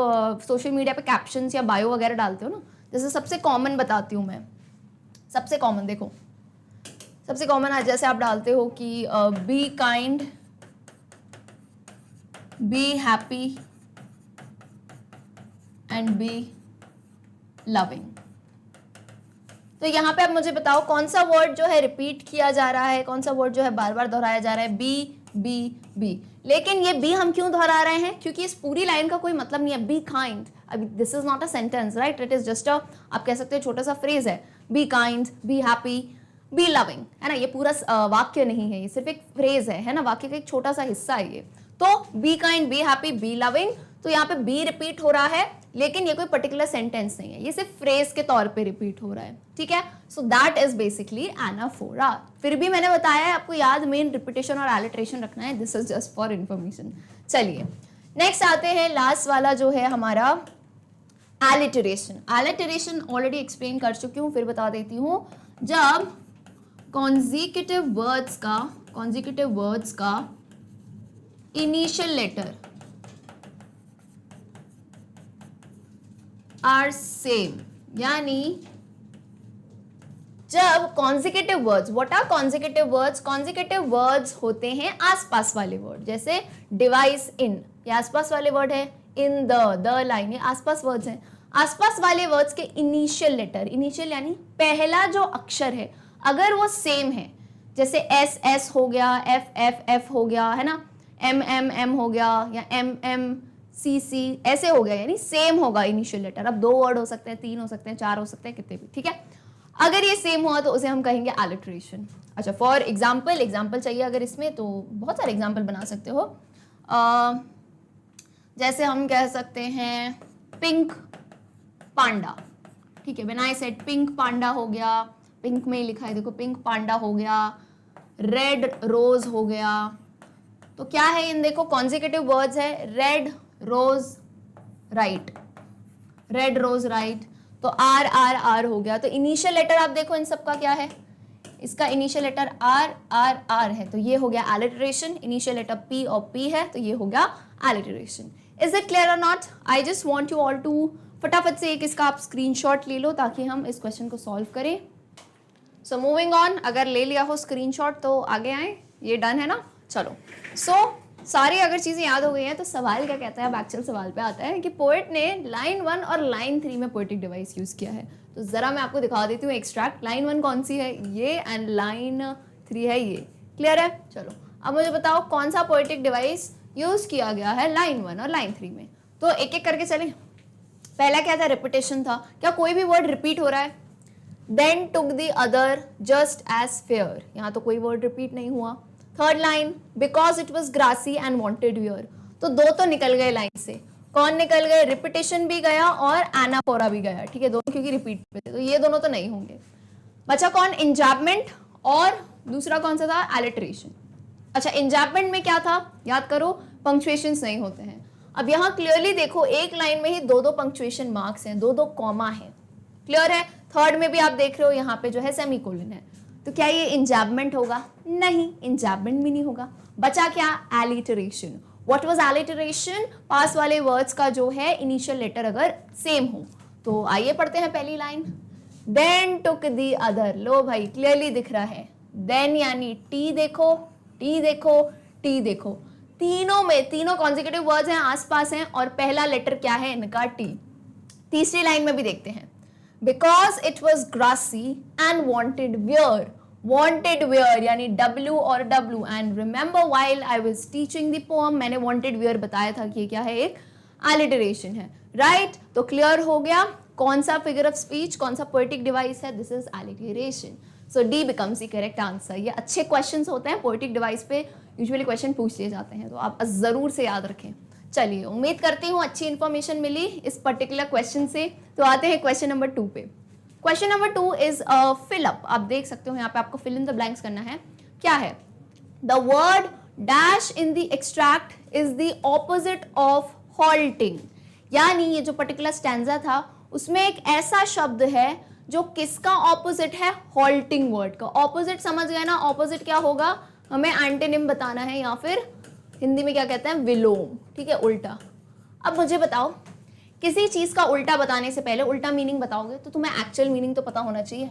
S1: सोशल मीडिया पे कैप्शंस या बायो वगैरह डालते हो ना, जैसे सबसे कॉमन बताती हूँ मैं, सबसे कॉमन देखो, सबसे कॉमन आज जैसे आप डालते हो कि be kind, be happy and B loving. तो यहाँ पे आप मुझे बताओ कौन सा वर्ड जो है रिपीट किया जा रहा है, कौन सा वर्ड जो है बार बार दोहराया जा रहा है? B B B. लेकिन ये बी हम क्यों दोहरा रहे हैं, क्योंकि इस पूरी लाइन का कोई मतलब नहीं है। बी काइंड, अभी this is not a sentence, right, it is just a, आप कह सकते हो छोटा सा फ्रेज है। Be kind, be happy, B loving, है ना, ये पूरा वाक्य नहीं है, ये सिर्फ एक फ्रेज है ना, वाक्य का एक छोटा सा हिस्सा है ये। तो be kind, be happy, B loving, तो यहाँ पे बी रिपीट हो रहा है, लेकिन ये कोई पर्टिकुलर सेंटेंस नहीं है, ये सिर्फ फ्रेज के तौर पे रिपीट हो रहा है, ठीक है। So that is basically anaphora. फिर भी मैंने बताया है आपको याद मेन रिपीटेशन और एलिट्रेशन रखना है, this is just for information. चलिए नेक्स्ट आते हैं, लास्ट वाला जो है हमारा एलिटरेशन। एलिटरेशन ऑलरेडी एक्सप्लेन कर चुकी हूँ, फिर बता देती हूँ। जब कॉन्जिक्यूटिव वर्ड्स का इनिशियल लेटर आर सेम, यानी जब consecutive words, what are consecutive words? Consecutive words होते हैं आसपास वाले वर्ड, जैसे डिवाइस, इन, ये आसपास वाले वर्ड है, इन, द लाइन, ये आसपास वर्ड्स हैं। आसपास वाले वर्ड्स के इनिशियल लेटर, इनिशियल यानी पहला जो अक्षर है, अगर वो सेम है, जैसे एस एस हो गया, एफ एफ एफ हो गया, है ना, एम एम एम हो गया, या एम एम सी सी ऐसे हो गया, यानी सेम होगा इनिशियल लेटर। अब 2 वर्ड हो सकते हैं, 3 हो सकते हैं, 4 हो सकते हैं, कितने भी, ठीक है। अगर ये सेम हुआ तो उसे हम कहेंगे एलिट्रेशन। अच्छा, फॉर एग्जाम्पल चाहिए अगर इसमें, तो बहुत सारे एग्जाम्पल बना सकते हो। जैसे हम कह सकते हैं पिंक पांडा, ठीक है, व्हेन आई सेड पिंक पांडा हो गया, पिंक में ही लिखा है देखो, पिंक पांडा हो गया, रेड रोज हो गया। तो क्या है इन, देखो कॉन्जिक्यूटिव वर्ड्स है, red rose right, red rose right, तो आर आर आर हो गया। तो इनिशियल लेटर आप देखो इन सब का क्या है, इसका initial letter R R R है, तो ये हो गया एलिटरेशन। इनिशियल लेटर पी और पी है, तो ये हो गया एलिटरेशन। इज इट क्लियर और not? I just want you all to फटाफट से एक इसका आप स्क्रीनशॉट ले लो ताकि हम इस क्वेश्चन को सॉल्व करें। सो मूविंग ऑन, अगर ले लिया हो स्क्रीनशॉट तो आगे आए, ये डन है ना। चलो, सारी अगर चीज़ें याद हो गई हैं तो सवाल क्या कहता है, अब एक्चुअल सवाल पे आता है कि पोएट ने लाइन 1 और लाइन 3 में पोएटिक डिवाइस यूज़ किया है। तो ज़रा मैं आपको दिखा देती हूँ एक्सट्रैक्ट। लाइन 1 कौन सी है, ये, एंड लाइन 3 है ये। क्लियर है? चलो अब मुझे बताओ कौन सा पोएटिक डिवाइस यूज़ किया गया है लाइन 1 और लाइन 3 में। तो एक एक करके चलें। पहला क्या था, रिपीटेशन था। क्या कोई भी वर्ड रिपीट हो रहा है? Then took the other just as fair, यहाँ तो कोई वर्ड रिपीट नहीं हुआ। Third line, because it was grassy and wanted wear, तो 2 तो निकल गए लाइन से। कौन निकल गए? रिपीटेशन भी गया और एनाफोरा भी गया, ठीक है, दोनों क्योंकि रिपीट पे थे, तो ये दोनों तो नहीं होंगे। बचा कौन? इंजैपमेंट, और दूसरा कौन सा था? एलिट्रेशन। अच्छा, इंजैपमेंट में क्या था याद करो, पंक्चुएशंस नहीं होते हैं। अब यहाँ क्लियरली देखो, एक लाइन में ही 2-2 पंक्चुएशन मार्क्स हैं, 2-2 कॉमा है। क्लियर है? थर्ड में भी आप देख रहे हो यहाँ पे जो है सेमीकोलन है, तो क्या ये इंजैपमेंट होगा? नहीं, इंजैपमेंट भी नहीं होगा। बचा क्या? एलिटरेशन। What was alliteration? पास वाले वर्ड्स का जो है इनिशियल लेटर अगर सेम हो। तो आइए पढ़ते हैं पहली line. Then took the other, लो भाई क्लियरली दिख रहा है, देन यानी टी देखो, टी देखो, टी देखो, तीनों में तीनों कॉन्जिक्यूटिव वर्ड्स हैं, आसपास हैं, और पहला लेटर क्या है इनका? टी। तीसरी लाइन में भी देखते हैं, because it was grassy and wanted wear, wanted wear यानी W और W, and remember while I was teaching the poem मैंने wanted wear बताया था कि ये क्या है, एक alliteration है, right? तो clear हो गया कौन सा figure of speech, कौन सा poetic device है, this is alliteration. So D becomes the correct answer. ये अच्छे questions होते हैं poetic device पे, usually question पूछ लिए जाते हैं, तो आप ज़रूर से याद रखें। चलिए, उम्मीद करती हूँ अच्छी इन्फॉर्मेशन मिली इस पर्टिकुलर क्वेश्चन से। तो आते हैं क्वेश्चन नंबर 2 पे। Question number 2 is fill up. आप देख सकते हो यहाँ पे आपको फिल इन द ब्लैंक्स करना है। क्या है? The word dash in the extract is the opposite of halting, यानी ये जो पर्टिकुलर स्टैंजा था उसमें एक ऐसा शब्द है जो किसका ऑपोजिट है? हॉल्टिंग वर्ड का। ऑपोजिट समझ गए ना? ऑपोजिट क्या होगा? हमें एंटोनिम बताना है, या फिर हिंदी में क्या कहते हैं? विलोम, ठीक है, उल्टा। अब मुझे बताओ, किसी चीज का उल्टा बताने से पहले उल्टा मीनिंग बताओगे तो तुम्हें एक्चुअल मीनिंग तो पता होना चाहिए।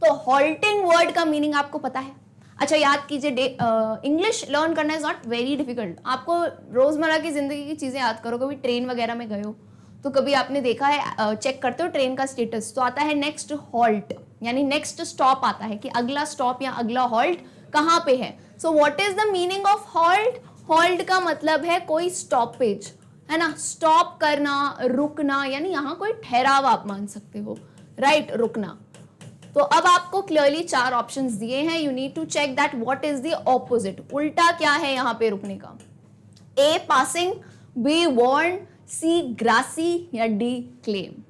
S1: तो हॉल्टिंग वर्ड का मीनिंग आपको पता है? अच्छा, याद कीजिए, इंग्लिश लर्न करना इज नॉट वेरी डिफिकल्ट। आपको रोजमर्रा की जिंदगी की चीजें याद करो। कभी ट्रेन वगैरह में गए हो तो कभी आपने देखा है, चेक करते हो ट्रेन का स्टेटस, तो आता है नेक्स्ट हॉल्ट, यानी नेक्स्ट स्टॉप आता है कि अगला स्टॉप या अगला हॉल्ट कहाँ पे है। So what is the meaning of halt? Halt का मतलब है कोई स्टॉपेज, है ना, स्टॉप करना, रुकना, यानी यहाँ कोई ठहराव आप मान सकते हो, राइट, रुकना। तो अब आपको क्लियरली 4 ऑप्शंस दिए हैं, you need to check that what is the opposite, उल्टा क्या है यहाँ पे रुकने का। A passing, B warn, C grassy, या डी क्लेम।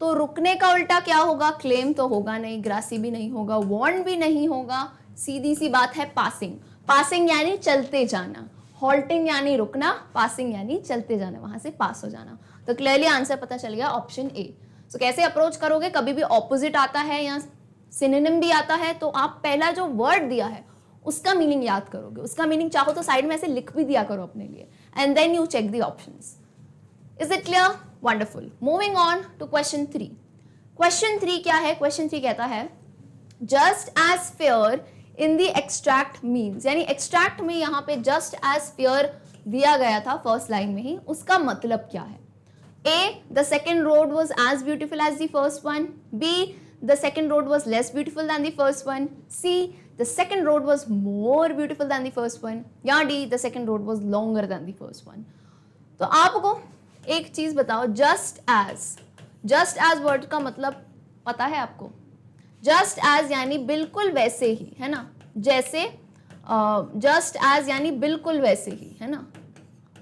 S1: तो रुकने का उल्टा क्या होगा, क्लेम तो होगा नहीं, ग्रासी भी नहीं होगा, वार्न भी नहीं होगा, सीधी सी बात है पासिंग। पासिंग यानी चलते जाना, हॉल्टिंग यानी रुकना, पासिंग यानी चलते जाना, वहां से पास हो जाना। तो क्लियरली आंसर पता चल गया ऑप्शन ए। तो कैसे अप्रोच करोगे, कभी भी ऑपोजिट आता है या सिनोनिम भी आता है तो आप पहला जो वर्ड दिया है उसका मीनिंग याद करोगे, उसका मीनिंग चाहो तो साइड में ऐसे लिख भी दिया करो अपने लिए, and then you check the options. Is it clear? Wonderful. Moving on to question 3। Question 3 क्या है? क्वेश्चन 3 कहता है just as fair in the extract means, यानी एक्सट्रैक्ट में यहाँ पे जस्ट एज फेयर दिया गया था फर्स्ट लाइन में ही, उसका मतलब क्या है? A, the second road was as beautiful as the first one. B, the second road was less beautiful than the first one. C, the second road was more beautiful than the first one. या D, the second road was longer than the first one. तो आपको एक चीज बताओ, just as word का मतलब पता है आपको? just as यानी बिल्कुल वैसे ही, है ना, जैसे just as यानी बिल्कुल वैसे ही, है ना,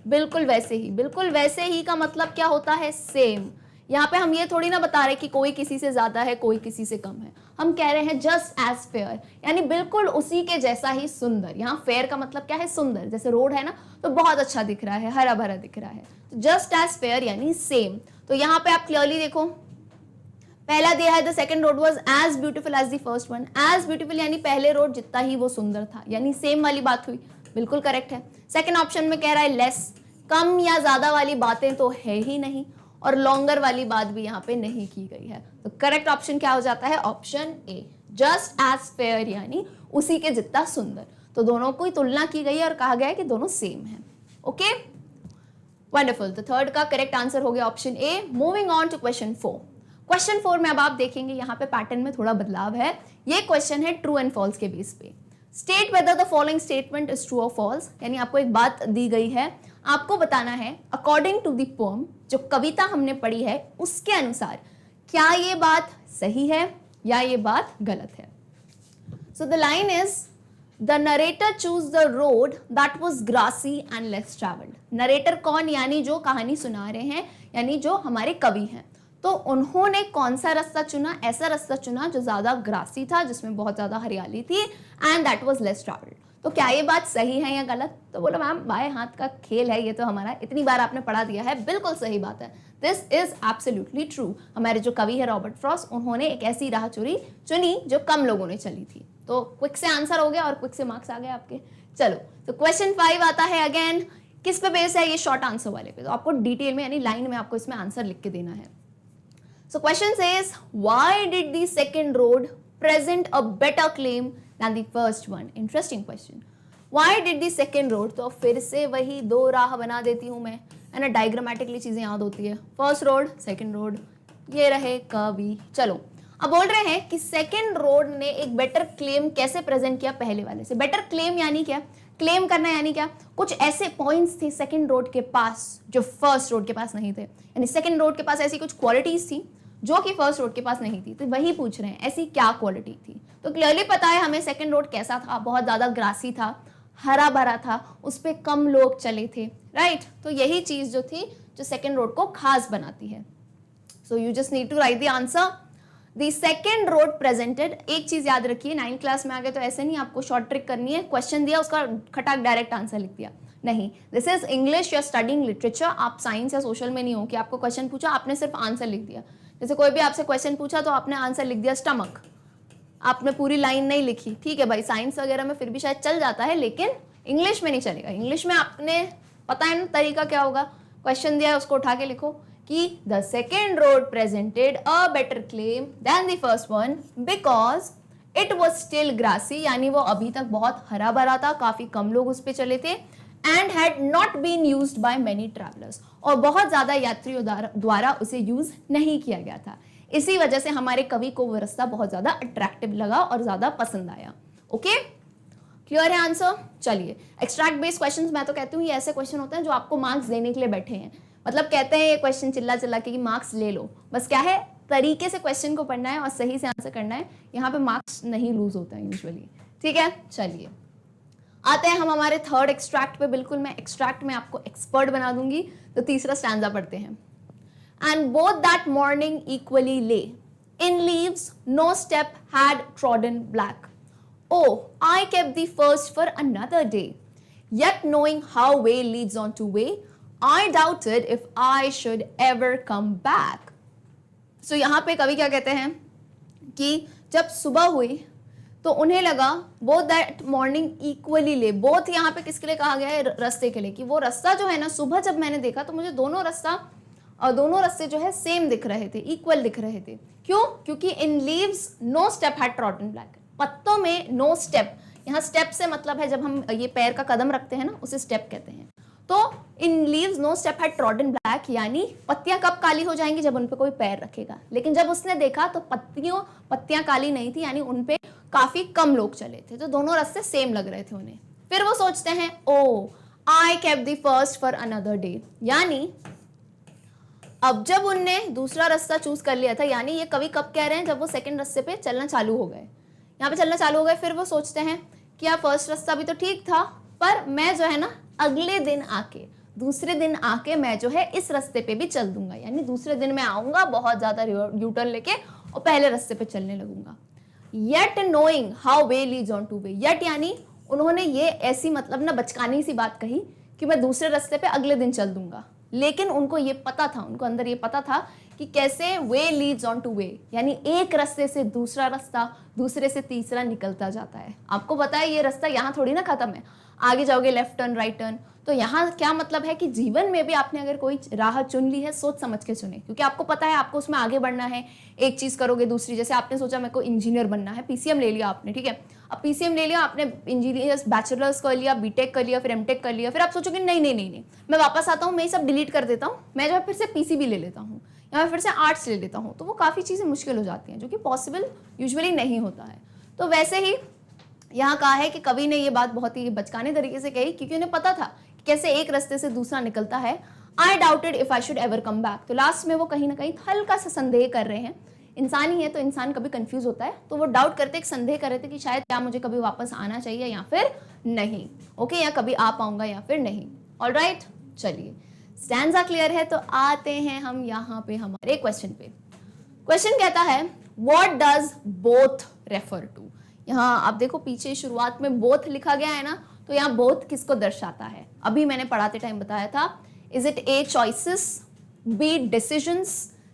S1: बिल्कुल वैसे ही। बिल्कुल वैसे ही का मतलब क्या होता है? सेम। यहाँ पे हम ये थोड़ी ना बता रहे कि कोई किसी से ज्यादा है, कोई किसी से कम है, हम कह रहे हैं जस्ट एज फेयर, यानी बिल्कुल उसी के जैसा ही सुंदर। यहाँ फेयर का मतलब क्या है? सुंदर। जैसे रोड है ना, तो बहुत अच्छा दिख रहा है, हरा भरा दिख रहा है, तो जस्ट एज फेयर यानी सेम। तो यहाँ पे आप क्लियरली देखो, पहला दिया है the second road was as beautiful as the first one. As beautiful यानी पहले रोड जितना ही वो सुंदर था, यानी सेम वाली बात हुई, बिल्कुल करेक्ट है। सेकंड ऑप्शन में कह रहा है लेस, कम या ज्यादा वाली बातें तो है ही नहीं, और लॉन्गर वाली बात भी यहाँ पे नहीं की गई है। तो करेक्ट ऑप्शन क्या हो जाता है? Option A, just as fair यानी उसी के जितना सुंदर। तो दोनों को तुलना की गई है और कहा गया है कि दोनों सेम है। Okay, wonderful. तो थर्ड का करेक्ट आंसर हो गया option A. Moving on to question 4। Question 4 में अब आप देखेंगे यहाँ पे पैटर्न में थोड़ा बदलाव है। ये क्वेश्चन है ट्रू एंड फॉल्स के बेस पे। State whether the following statement is true और फॉल्स, यानी आपको एक बात दी गई है, आपको बताना है अकॉर्डिंग टू द पोएम, जो कविता हमने पढ़ी है उसके अनुसार क्या ये बात सही है या ये बात गलत है। So the line is the narrator choose the road that was grassy and less travelled. Narrator कौन? यानी जो कहानी सुना रहे हैं, यानी जो हमारे कवि हैं। तो उन्होंने कौन सा रास्ता चुना? ऐसा रास्ता चुना जो ज्यादा ग्रासी था, जिसमें बहुत ज्यादा हरियाली थी, and that was less travelled. तो क्या ये बात सही है या गलत? तो बोलो मैम बाएं हाथ का खेल है ये तो हमारा, इतनी बार आपने पढ़ा दिया है, बिल्कुल सही बात है, दिस इज एब्सोल्युटली ट्रू। हमारे जो कवि है रॉबर्ट फ्रॉस्ट, उन्होंने एक ऐसी राह चुनी जो कम लोगों ने चली थी। तो क्विक से आंसर हो गया और क्विक से मार्क्स आ गए आपके। चलो, तो क्वेश्चन 5 आता है अगेन, किस पे बेस है? ये शॉर्ट आंसर वाले पे। तो आपको डिटेल में यानी लाइन में आपको इसमें आंसर लिख के देना है। So question says, why did the second road present a better claim than the first one? Interesting question. Why did the second road? तो फिर से वही 2 राह बना देती हूँ मैं, है ना, डायग्रामेटिकली चीजें याद होती है। फर्स्ट रोड, सेकंड रोड, ये रहे कवि। चलो, अब बोल रहे हैं कि सेकंड रोड ने एक बेटर क्लेम कैसे प्रेजेंट किया पहले वाले से। बेटर क्लेम यानी क्या? क्लेम करना यानी क्या? कुछ ऐसे पॉइंट्स थे सेकंड रोड के पास जो फर्स्ट रोड के पास नहीं थे, यानी सेकंड रोड के पास ऐसी कुछ क्वालिटीज थी जो कि फर्स्ट रोड के पास नहीं थी। तो वही पूछ रहे हैं, ऐसी क्या क्वालिटी थी? तो क्लियरली पता है हमें सेकंड रोड कैसा था, बहुत ज्यादा ग्रासी था, हरा भरा था, उस पर कम लोग चले थे, राइट। तो यही चीज जो थी जो सेकंड रोड को खास बनाती है। So you just need to write the answer. The second road presented, एक चीज याद रखिए, 9th क्लास में आ गए तो ऐसे नहीं, आपको शॉर्ट ट्रिक करनी है। क्वेश्चन दिया, उसका खटाक डायरेक्ट आंसर लिख दिया, नहीं। दिस इज इंग्लिश, या स्टडिंग लिटरेचर। आप साइंस या सोशल में नहीं हो कि आपको क्वेश्चन पूछा आपने सिर्फ आंसर लिख दिया। जैसे कोई भी आपसे क्वेश्चन पूछा तो आपने आंसर लिख दिया स्टमक, आपने पूरी लाइन नहीं लिखी, ठीक है भाई, साइंस वगैरह में फिर भी शायद चल जाता है, लेकिन इंग्लिश में नहीं चलेगा। इंग्लिश में आपने पता है ना तरीका क्या होगा, क्वेश्चन दिया है उसको उठा के लिखो कि the second road presented a better claim than the first one because it was still grassy, यानी वो अभी तक बहुत हरा भरा था, काफी कम लोग उस पर चले थे, and had not been used by many travellers, और बहुत ज्यादा यात्रियों द्वारा उसे यूज नहीं किया गया था। इसी वजह से हमारे कवि को वो रास्ता बहुत ज्यादा अट्रैक्टिव लगा और ज्यादा पसंद आया। ओके, क्लियर है आंसर? चलिए, एक्सट्रैक्ट बेस्ड क्वेश्चंस मैं तो कहती हूँ ये ऐसे क्वेश्चन होते हैं जो आपको मार्क्स देने के लिए बैठे हैं। मतलब कहते हैं ये क्वेश्चन चिल्ला चिल्ला के कि मार्क्स ले लो, बस क्या है तरीके से क्वेश्चन को पढ़ना है और सही से आंसर करना है, यहाँ पे मार्क्स नहीं लूज होता है यूजुअली। ठीक है, चलिए आते हैं हम हमारे थर्ड एक्सट्रैक्ट पे। बिल्कुल मैं एक्सट्रैक्ट में आपको एक्सपर्ट बना दूंगी। तो तीसरा स्टैंजा पढ़ते हैं। And both that morning equally lay in leaves no step had trodden black. Oh, I kept the first for another day. Yet knowing how way leads on to way, I doubted if I should ever come back. So यहाँ पे कवि क्या कहते हैं कि जब सुबह हुई तो उन्हें लगा both that morning equally lay. both यहाँ पे किसके लिए कहा गया है? रास्ते के लिए, कि वो रास्ता जो है ना सुबह जब मैंने देखा तो मुझे दोनों रास्ते जो है सेम दिख रहे थे, इक्वल दिख रहे थे। क्यों? क्योंकि in leaves no step had trodden black. पत्तों में नो स्टेप, यहाँ स्टेप से मतलब है जब हम ये पैर का कदम रखते हैं ना उसे स्टेप कहते हैं। तो in leaves no step had trodden black, यानी पत्तियां कब काली हो जाएंगी? जब उन पे कोई पैर रखेगा। लेकिन जब उसने देखा तो पत्तियां काली नहीं थी, यानी उन पे काफी कम लोग चले थे, तो दोनों रास्ते सेम लग रहे थे उन्हें। फिर वो सोचते हैं oh I kept the first for another day, यानी अब जब उनने दूसरा रास्ता चूज कर लिया था, यानी ये कवि कब कह रहे हैं? जब वो सेकंड रास्ते पे चलना चालू हो गए, यहाँ पे चलना चालू हो गए। फिर वो सोचते हैं कि यार फर्स्ट रास्ता भी तो ठीक था, पर मैं जो है ना अगले दिन आके, दूसरे दिन आके मैं जो है इस रास्ते पे भी चल दूंगा, यानी दूसरे दिन मैं आऊंगा बहुत ज्यादा यू टर्न लेके और पहले रास्ते पे चलने लगूंगा। Yet knowing how way leads on to way, yet यानी उन्होंने ये ऐसी मतलब ना बचकानी सी बात कही कि मैं दूसरे रास्ते पे अगले दिन चल दूंगा। लेकिन उनको ये पता था, उनको अंदर ये पता था कि कैसे वे लीड्स ऑन टू वे, यानी एक रास्ते से दूसरा रास्ता, दूसरे से तीसरा निकलता जाता है। आपको पता है ये रास्ता यहाँ थोड़ी ना खत्म है, आगे जाओगे लेफ्ट टर्न राइट टर्न। तो यहाँ क्या मतलब है कि जीवन में भी आपने अगर कोई राह चुन ली है सोच समझ के चुने, क्योंकि आपको पता है आपको उसमें आगे बढ़ना है। एक चीज करोगे दूसरी, जैसे आपने सोचा मेरे को इंजीनियर बनना है, पीसीएम ले लिया आपने, ठीक है। अब पीसीएम ले लिया आपने, इंजीनियर्स बैचलर्स कर लिया, बीटेक कर लिया, फिर एमटेक कर लिया, फिर आप सोचोगे नहीं नहीं नहीं नहीं मैं वापस आता हूँ, मैं ये सब डिलीट कर देता हूँ, मैं जो है फिर से पीसीबी ले लेता हूँ या मैं फिर से आर्ट्स ले लेता हूँ। तो वो काफ़ी चीज़ें मुश्किल हो जाती हैं, जो कि पॉसिबल यूजुअली नहीं होता है। तो वैसे ही यहाँ कहा है कि कवि ने ये बात बहुत ही बचकाने तरीके से कही, क्योंकि उन्हें पता था कि कैसे एक रास्ते से दूसरा निकलता है। आई doubted if I should ever come back. तो लास्ट में वो कहीं ना कहीं हल्का सा संदेह कर रहे हैं। इंसान ही है तो इंसान कभी कंफ्यूज होता है, तो वो डाउट करते, एक संदेह कर रहे थे कि शायद क्या मुझे कभी वापस आना चाहिए या फिर नहीं, ओके, या कभी आ पाऊंगा या फिर नहीं। ऑलराइट, चलिए स्टैंजा क्लियर है। तो आते हैं हम यहाँ पे हमारे क्वेश्चन पे। क्वेश्चन कहता है what does both refer to. यहाँ आप देखो पीछे शुरुआत में बोथ लिखा गया है ना, तो यहाँ बोथ किसको दर्शाता है? अभी मैंने पढ़ाते टाइम बताया था, is it A choices, B decisions,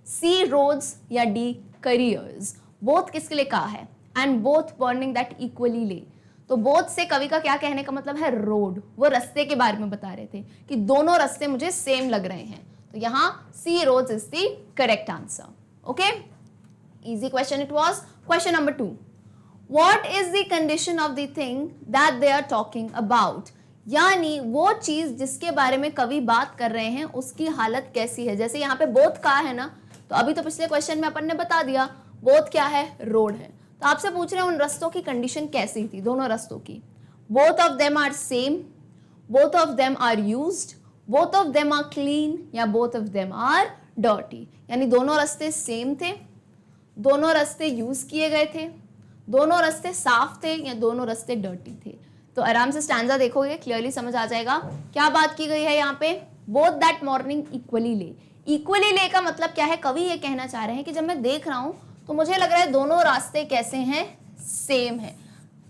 S1: C roads या डी करियर्स। बोथ किसके लिए कहा है? And both burning that equally lay. तो बोथ से कवि का क्या कहने का मतलब है? रोड, वो रास्ते के बारे में बता रहे थे कि दोनों रास्ते मुझे सेम लग रहे हैं। तो यहाँ C roads is the correct answer. Okay, easy question it was. Question number 2, what is the condition of the thing that they are talking about. यानी वो चीज जिसके बारे में कवि बात कर रहे हैं उसकी हालत कैसी है। जैसे यहाँ पे बोथ कहा है ना, तो अभी तो पिछले क्वेश्चन में अपन ने बता दिया बोथ क्या है? रोड है। तो आपसे पूछ रहे हैं उन रास्तों की कंडीशन कैसी थी, दोनों रास्तों की। Both of them are same, both of them are used, both of them are clean या both of them are dirty. यानी दोनों रास्ते सेम थे, दोनों रास्ते यूज किए गए थे, दोनों रास्ते साफ थे या दोनों रास्ते डर्टी थे। तो आराम से स्टैंजा देखोगे क्लियरली समझ आ जाएगा क्या बात की गई है यहाँ पे। बोथ दैट मॉर्निंग इक्वली ले। इक्वली ले का मतलब क्या है? कवि ये कहना चाह रहे हैं कि जब मैं देख रहा हूं तो मुझे लग रहा है दोनों रास्ते कैसे हैं? सेम है।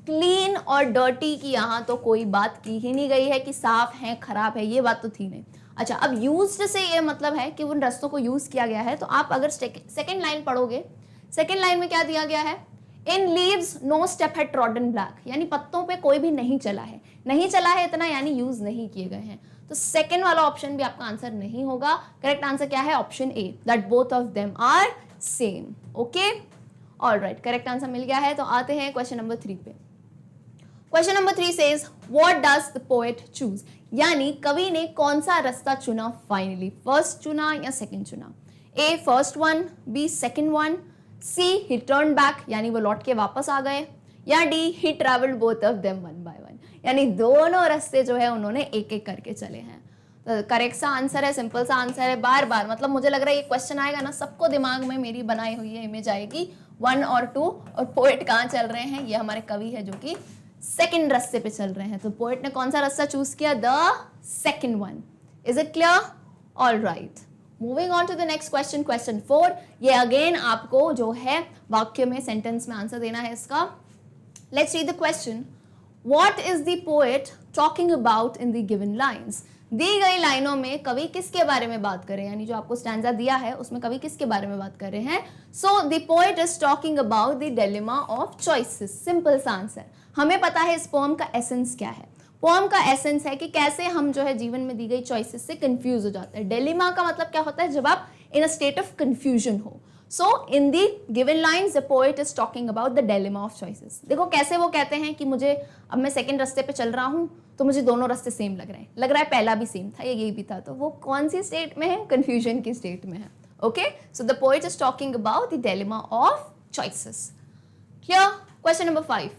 S1: क्लीन और डर्टी की यहाँ तो कोई बात की ही नहीं गई है कि साफ है खराब है, ये बात तो थी नहीं। अच्छा, अब यूज्ड से ये मतलब है कि उन रास्तों को यूज किया गया है। तो आप अगर सेकेंड लाइन पढ़ोगे, सेकेंड लाइन में क्या दिया गया है? इन लीव्स नो स्टेप है ट्रॉडन ब्लैक, यानी पत्तों पे कोई भी नहीं चला है। नहीं चला है इतना यानी यूज नहीं किए गए हैं। तो सेकेंड वाला ऑप्शन भी आपका आंसर नहीं होगा। करेक्ट आंसर क्या है? Option A, that both of them are same. Okay, alright, correct answer मिल गया है। तो आते हैं क्वेश्चन नंबर 3 पे। Question number 3 says what does the poet choose. यानी कवि ने कौन सा रास्ता चुना फाइनली? फर्स्ट चुना या सेकंड चुना? A first one, B second one, C he turn back यानी वो लौट के वापस आ गए, या D he travelled both of them one by one. यानी दोनों रास्ते जो है उन्होंने एक एक करके चले हैं। तो करेक्ट सा आंसर है, सिंपल सा आंसर है। बार बार मतलब मुझे लग रहा है ये क्वेश्चन आएगा ना, सबको दिमाग में मेरी बनाई हुई है इमेज आएगी 1 और 2, और पोएट कहाँ चल रहे हैं, ये हमारे कवि है जो कि सेकंड रास्ते पे चल रहे हैं। तो पोएट ने कौन सा रास्ता चूज किया, the second one. Is it clear? All right, moving on to the next question, question 4। ये अगेन आपको जो है वाक्य में, सेंटेंस में आंसर देना है इसका। Let's read the question. What is the poet talking about in the given lines? दी गई लाइनों में कवि किसके बारे में बात कर रहे हैं, यानी जो आपको स्टैंजा दिया है उसमें कवि किसके बारे में बात कर रहे हैं। सो the poet is talking about the dilemma of choices. Simple सा आंसर। हमें पता है इस पोएम का एसेंस क्या है। पोएम का एसेंस है कि कैसे हम जो है जीवन में दी गई चॉइसेस से कंफ्यूज हो जाते हैं। डिलेमा का मतलब क्या होता है, जब आप in a state of confusion हो। So in the given lines the poet is talking about the dilemma of choices. देखो कैसे वो कहते हैं कि मुझे, अब मैं सेकंड रास्ते पे चल रहा हूँ तो मुझे दोनों रास्ते सेम लग रहा है पहला भी सेम था, ये भी था, तो वो कौन सी स्टेट में है, कंफ्यूजन की स्टेट में है। Okay, so the poet is talking about the dilemma of choices. Clear? Question number 5।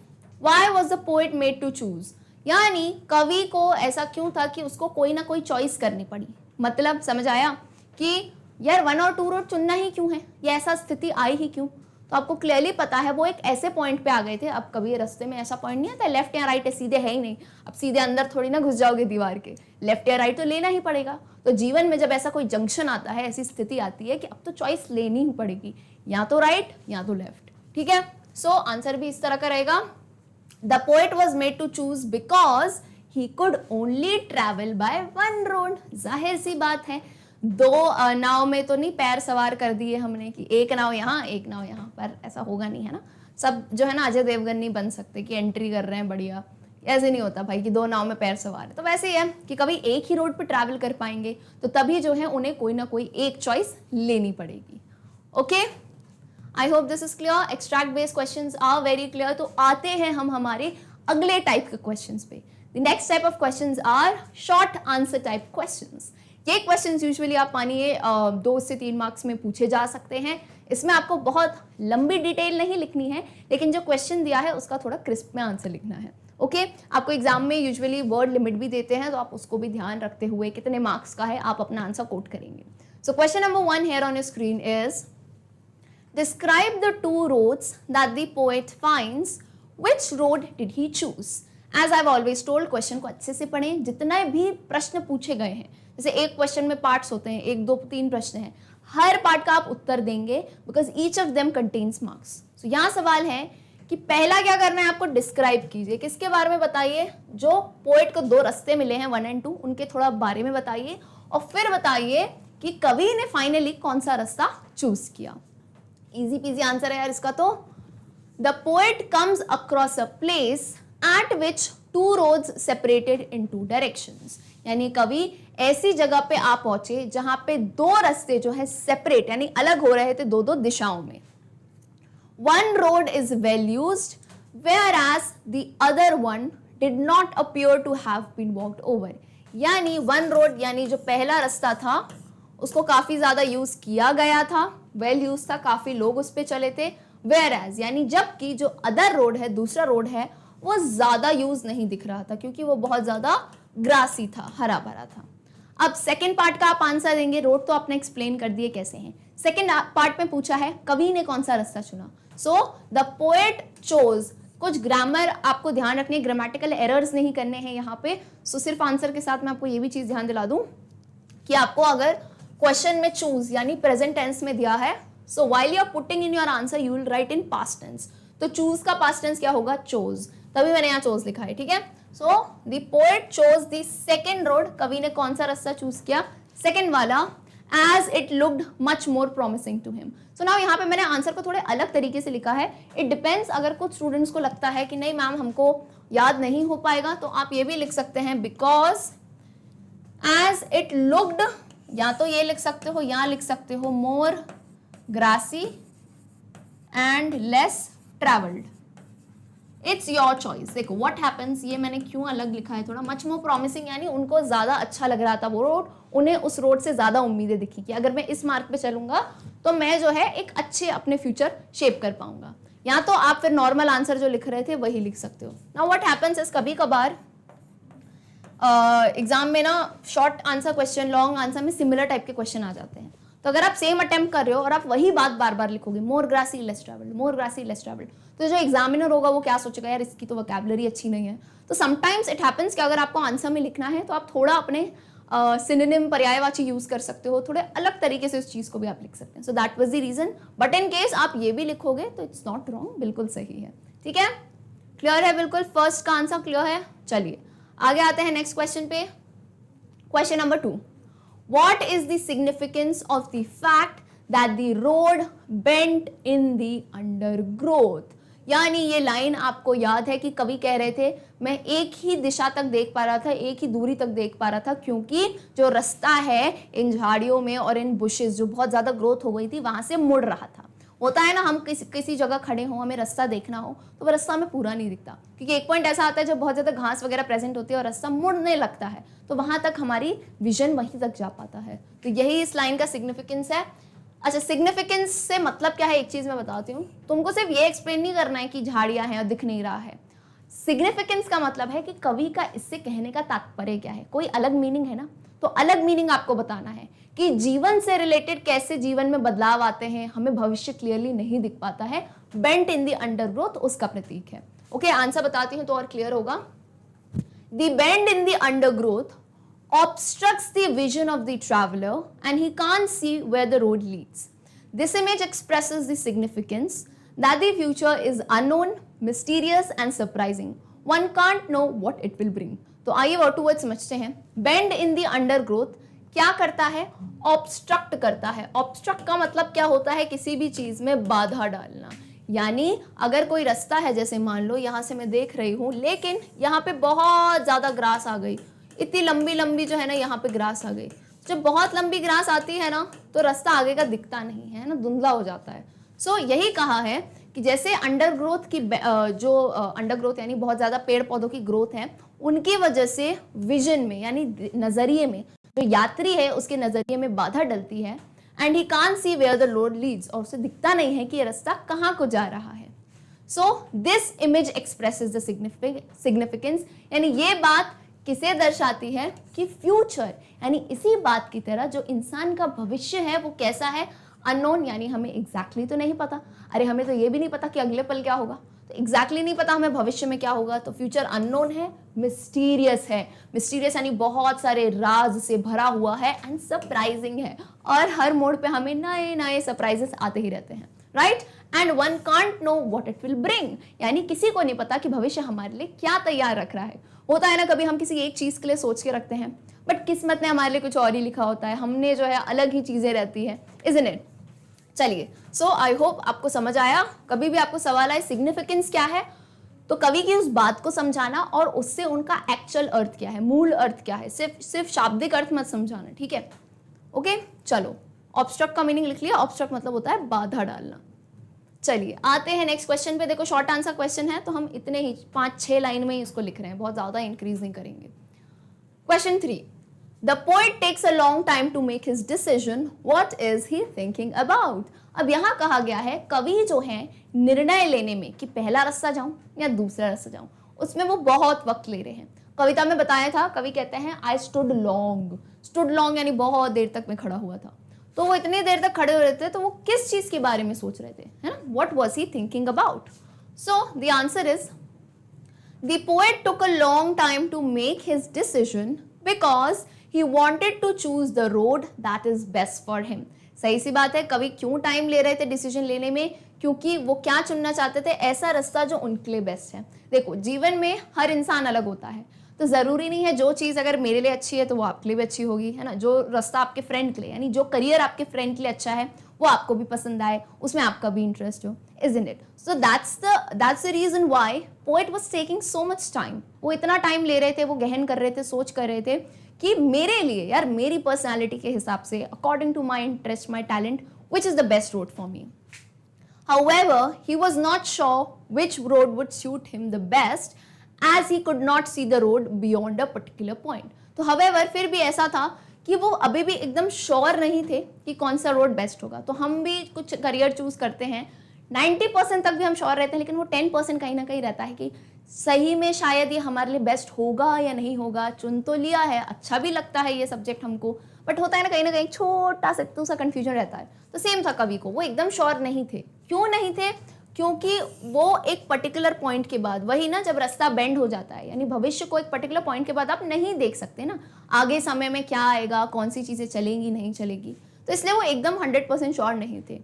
S1: Why was the poet made to choose? यानी कवि को ऐसा क्यों था कि उसको कोई ना कोई चॉइस करनी पड़ी। मतलब समझ आया कि यार 1 और 2 रोड चुनना ही क्यों है, ये ऐसा स्थिति आई ही क्यों। तो आपको क्लियरली पता है वो एक ऐसे पॉइंट पे आ गए थे। अब कभी रास्ते में ऐसा पॉइंट नहीं आता लेफ्ट या राइट है, सीधे है ही नहीं। अब सीधे अंदर थोड़ी ना घुस जाओगे दीवार के, लेफ्ट या राइट तो लेना ही पड़ेगा। तो जीवन में जब ऐसा कोई जंक्शन आता है, ऐसी स्थिति आती है कि अब तो चॉइस लेनी ही पड़ेगी, या तो राइट या तो लेफ्ट। ठीक है, सो आंसर भी इस तरह का रहेगा। The poet was made to choose because he could only travel by one road। जाहिर सी बात है, दो नाव में तो नहीं पैर सवार कर दिए हमने कि एक नाव यहाँ एक नाव यहाँ, पर ऐसा होगा नहीं है ना। सब जो है ना अजय देवगन नहीं बन सकते कि एंट्री कर रहे हैं बढ़िया, ऐसे नहीं होता भाई कि 2 नाव में पैर सवार है। तो वैसे ही है कि कभी एक ही रोड पर ट्रैवल कर पाएंगे, तो तभी जो है उन्हें कोई ना कोई एक चॉइस लेनी पड़ेगी। Okay, I hope this is clear. Extract based questions are very clear. तो आते हैं हम हमारे अगले टाइप के क्वेश्चंस पे। The next type of questions are short answer type questions. ये क्वेश्चंस यूजुअली आप मानिए 2 से 3 मार्क्स में पूछे जा सकते हैं। इसमें आपको बहुत लंबी डिटेल नहीं लिखनी है, लेकिन जो क्वेश्चन दिया है उसका थोड़ा क्रिस्प में आंसर लिखना है। ओके, आपको एग्जाम में यूजुअली वर्ड लिमिट भी देते हैं, तो आप उसको भी ध्यान रखते हुए कितने मार्क्स का है आप अपना आंसर कोट करेंगे। So question number 1 here on your screen is describe the 2 roads that the poet finds. Which road did he choose? As I've always told, question को अच्छे से पढ़ें। जितने भी प्रश्न पूछे गए हैं, जैसे एक क्वेश्चन में पार्ट्स होते हैं, 1 2 3 प्रश्न हैं, हर पार्ट का आप उत्तर देंगे because each of them contains marks. So यहाँ सवाल है कि पहला क्या करना है आपको, डिस्क्राइब कीजिए। किसके बारे में बताइए? जो पोएट को 2 रास्ते मिले हैं 1 और 2, उनके थोड़ा बारे में बताइए, और फिर बताइए कि कवि ने फाइनली कौन सा रास्ता चूज किया। इजी पीजी आंसर है यार इसका। तो the poet comes across a place at which 2 roads separated in 2 directions. यानी कवि ऐसी जगह पे आ पहुंचे जहां पे 2 रास्ते जो है सेपरेट यानी अलग हो रहे थे 2 दिशाओं में। One road is well used, whereas the other one did not appear to have been walked over। यानी वन रोड यानी जो पहला रास्ता था उसको काफी ज्यादा यूज किया गया था, वेल यूज था, काफी लोग उस पर चले थे। वेयरएज यानी जबकि जो अदर रोड है, दूसरा रोड है, वो ज्यादा यूज नहीं दिख रहा था क्योंकि वो बहुत ज्यादा ग्रासी था, हरा भरा था। अब सेकंड पार्ट का आप आंसर देंगे। रोड तो आपने एक्सप्लेन कर दिए कैसे हैं। सेकंड पार्ट में पूछा है कवि ने कौन सा रास्ता चुना। सो द पोएट चोज। कुछ ग्रामर आपको ध्यान रखनी है, ग्रामेटिकल एरर्स नहीं करने हैं यहाँ पे। सो सिर्फ आंसर के साथ मैं आपको ये भी चीज ध्यान दिला दूं कि आपको अगर क्वेश्चन में चूज यानी प्रेजेंट टेंस में दिया है, so while you are putting in your answer you will write in past tense. तो चूज का पास्ट टेंस क्या होगा? चोज। तभी मैंने यहाँ चोज लिखा है, ठीक है। So the poet chose the second road. कवि ने कौन सा रास्ता चूज किया? सेकेंड वाला। as it looked much more promising to him। so now यहाँ पे मैंने आंसर को थोड़े अलग तरीके से लिखा है। it depends, अगर कुछ स्टूडेंट्स को लगता है कि नहीं मैम हमको याद नहीं हो पाएगा, तो आप ये भी लिख सकते हैं because as it looked, या तो ये लिख सकते हो या लिख सकते हो more grassy and less traveled। It's your choice. देखो व्हाट हैपेंस, ये मैंने क्यों अलग लिखा है थोड़ा, मच मोर प्रॉमिसिंग यानी उनको ज्यादा अच्छा लग रहा था वो रोड, उन्हें उस रोड से ज्यादा उम्मीदें दिखी कि अगर मैं इस मार्ग पे चलूंगा तो मैं जो है एक अच्छे अपने फ्यूचर शेप कर पाऊंगा। या तो आप फिर नॉर्मल आंसर जो लिख रहे थे वही लिख सकते हो। नाउ व्हाट हैपेंस इज कभी कभार एग्जाम में ना short answer question, long answer में सिमिलर टाइप के क्वेश्चन आ जाते हैं। तो अगर आप सेम अटेम्प्ट कर रहे हो और आप वही बात बार बार लिखोगे, मोर ग्रासी लेस ट्रैवल्ड, मोर ग्रासी लेस ट्रैवल्ड, तो जो एग्जामिनर होगा वो क्या सोचेगा, यार इसकी तो वोकैबुलरी अच्छी नहीं है। तो समटाइम्स इट हैपेंस कि अगर आपको आंसर में लिखना है तो आप थोड़ा अपने सिनोनिम पर्यायवाची यूज कर सकते हो, थोड़े अलग तरीके से उस चीज को भी आप लिख सकते हैं। So that was the reason, but in case आप ये भी लिखोगे तो इट्स नॉट रॉन्ग, बिल्कुल सही है। ठीक है, क्लियर है बिल्कुल, फर्स्ट का आंसर क्लियर है। चलिए आगे आते हैं नेक्स्ट क्वेश्चन पे। Question number 2, what is the significance of the fact that the road bent in the undergrowth. यानी ये लाइन आपको याद है कि कवि कह रहे थे मैं एक ही दिशा तक देख पा रहा था, एक ही दूरी तक देख पा रहा था, क्योंकि जो रास्ता है इन झाड़ियों में और इन बुशेस जो बहुत ज्यादा ग्रोथ हो गई थी वहां से मुड़ रहा था। होता है ना, हम किसी जगह खड़े हो, हमें रास्ता देखना हो तो वो रास्ता हमें पूरा नहीं दिखता, क्योंकि एक पॉइंट ऐसा आता है जब बहुत ज्यादा घास वगैरह प्रेजेंट होती है और रास्ता मुड़ने लगता है, तो वहां तक हमारी विजन वहीं तक जा पाता है। तो यही इस लाइन का सिग्निफिकेंस है। अच्छा, सिग्निफिकेंस से मतलब क्या है, एक चीज मैं बताती हूँ, तुमको सिर्फ ये एक्सप्लेन नहीं करना है कि झाड़ियां हैं और दिख नहीं रहा है। सिग्निफिकेंस का मतलब है कि कवि का इससे कहने का तात्पर्य क्या है, कोई अलग मीनिंग है ना, तो अलग मीनिंग आपको बताना है कि जीवन से रिलेटेड कैसे जीवन में बदलाव आते हैं, हमें भविष्य क्लियरली नहीं दिख पाता है। बेंट इन द अंडरग्रोथ उसका प्रतीक है। ओके, आंसर बताती हूँ तो और क्लियर होगा। The bend in the undergrowth obstructs the vision of the traveler and he can't see where the road leads. This image expresses the significance that the future is unknown, mysterious and surprising. One can't know what it will bring. तो आइए word to word समझते हैं। Bend in the undergrowth क्या करता है, obstruct करता है। obstruct का मतलब क्या होता है, किसी भी चीज में बाधा डालना। यानी अगर कोई रास्ता है, जैसे मान लो यहाँ से मैं देख रही हूँ, लेकिन यहाँ पे बहुत ज्यादा ग्रास आ गई, इतनी लंबी लंबी जो है ना यहाँ पे ग्रास आ गई। जब बहुत लंबी ग्रास आती है ना तो रास्ता आगे का दिखता नहीं है ना, धुंधला हो जाता है। सो यही कहा है कि जैसे अंडरग्रोथ की जो अंडरग्रोथ यानी बहुत ज्यादा पेड़ पौधों की ग्रोथ है, उनकी वजह से विजन में यानी नजरिए में, जो यात्री है उसके नजरिए में बाधा डलती है। And he can't see where the road leads, और उसे दिखता नहीं है कि ये रास्ता कहाँ को जा रहा है। So this image expresses the significance, यानी ये बात किसे दर्शाती है कि फ्यूचर यानी इसी बात की तरह जो इंसान का भविष्य है वो कैसा है, अननोन, यानी हमें एग्जैक्टली तो नहीं पता। अरे हमें तो ये भी नहीं पता कि अगले पल क्या होगा, तो एग्जैक्टली नहीं पता हमें भविष्य में क्या होगा, तो फ्यूचर अननोन है, मिस्टीरियस है। मिस्टीरियस यानी बहुत सारे राज से भरा हुआ है एंड सरप्राइजिंग है, और हर मोड़ पे हमें नए नए सरप्राइजेस आते ही रहते हैं, right. And one can't know what it will bring, यानी किसी को नहीं पता कि भविष्य हमारे लिए क्या तैयार रख रहा है। होता है ना, कभी हम किसी एक चीज के लिए सोच के रखते हैं, बट किस्मत ने हमारे लिए कुछ और ही लिखा होता है, हमने जो है अलग ही चीजें रहती है, इजंट इट। चलिए, सो आई होप आपको समझ आया। कभी भी आपको सवाल आए सिग्निफिकेंस क्या है, तो कवि की उस बात को समझाना और उससे उनका एक्चुअल अर्थ क्या है, मूल अर्थ क्या है, सिर्फ शाब्दिक अर्थ मत समझाना, ठीक है। ओके, चलो ऑब्स्ट्रक्ट का मीनिंग लिख लिया। ऑब्स्ट्रक्ट मतलब होता है बाधा डालना। चलिए आते हैं नेक्स्ट क्वेश्चन पे। देखो शॉर्ट आंसर क्वेश्चन है तो हम इतने ही 5-6 लाइन में ही इसको लिख रहे हैं, बहुत ज्यादा इंक्रीज नहीं करेंगे। Question 3, the poet takes a long time to make his decision, what is he thinking about. अब यहाँ कहा गया है कवि जो है निर्णय लेने में कि पहला रास्ता जाऊं या दूसरा रास्ता जाऊं, उसमें वो बहुत वक्त ले रहे हैं। कविता में बताया था, कवि कहते हैं आई स्टूड लॉन्ग यानी बहुत देर तक मैं खड़ा हुआ था। तो वो इतनी देर तक खड़े हो रहे थे तो वो किस चीज के बारे में सोच रहे थे, है ना, what was he thinking about. So the answer is the poet took a long time to make his decision because he wanted to choose the road that is best for him. सही सी बात है, कवि क्यों टाइम ले रहे थे डिसीजन लेने में, क्योंकि वो क्या चुनना चाहते थे, ऐसा रास्ता जो उनके लिए बेस्ट है। देखो जीवन में हर इंसान अलग होता है, तो जरूरी नहीं है जो चीज अगर मेरे लिए अच्छी है तो वो आपके लिए भी अच्छी होगी, है ना। जो रास्ता आपके फ्रेंड के लिए यानी जो करियर आपके फ्रेंड के लिए अच्छा है वो आपको भी पसंद आए, उसमें आपका भी इंटरेस्ट हो, isn't it? So that's the reason why poet was taking so much time. वो इतना टाइम ले रहे थे, वो गहन कर रहे थे, सोच कर रहे थे कि मेरे लिए यार मेरी पर्सनैलिटी के हिसाब से according to my interest my talent which is the best road for me. However, he was not sure which road would suit him the best as he could not see the road beyond a particular point. तो however फिर भी ऐसा था कि वो अभी भी एकदम श्योर नहीं थे कि कौन सा रोड बेस्ट होगा। तो हम भी कुछ करियर चूज करते हैं, 90% तक भी हम श्योर रहते हैं, लेकिन वो 10% कहीं ना कहीं रहता है कि सही में शायद ये हमारे लिए बेस्ट होगा या नहीं होगा। चुन तो लिया है, अच्छा भी लगता है ये सब्जेक्ट हमको, बट होता है ना कहीं छोटा सा कंफ्यूजन रहता है। तो सेम था कवि को, वो एकदम श्योर नहीं थे। क्यों नहीं थे? क्योंकि वो एक पर्टिकुलर पॉइंट के बाद, वही ना जब रास्ता बेंड हो जाता है, यानी भविष्य को एक पर्टिकुलर पॉइंट के बाद आप नहीं देख सकते ना आगे समय में क्या आएगा, कौन सी चीजें चलेंगी नहीं चलेगी, तो इसलिए वो एकदम 100% श्योर नहीं थे।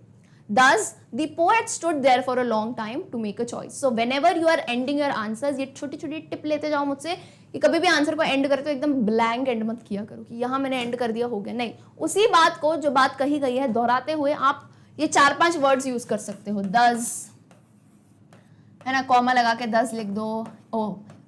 S1: Thus, the poet stood there for a long time to make a choice. So whenever you are ending your answers, ये छोटी छोटी टिप लेते जाओ मुझसे कि कभी भी आंसर को एंड करते हो एकदम ब्लैंक एंड मत किया करो कि यहाँ मैंने एंड कर दिया हो गया, नहीं, उसी बात को जो बात कही गई है दोहराते हुए आप ये 4-5 वर्ड्स यूज कर सकते हो। 10 है ना, कॉमा लगा के 10 लिख दो,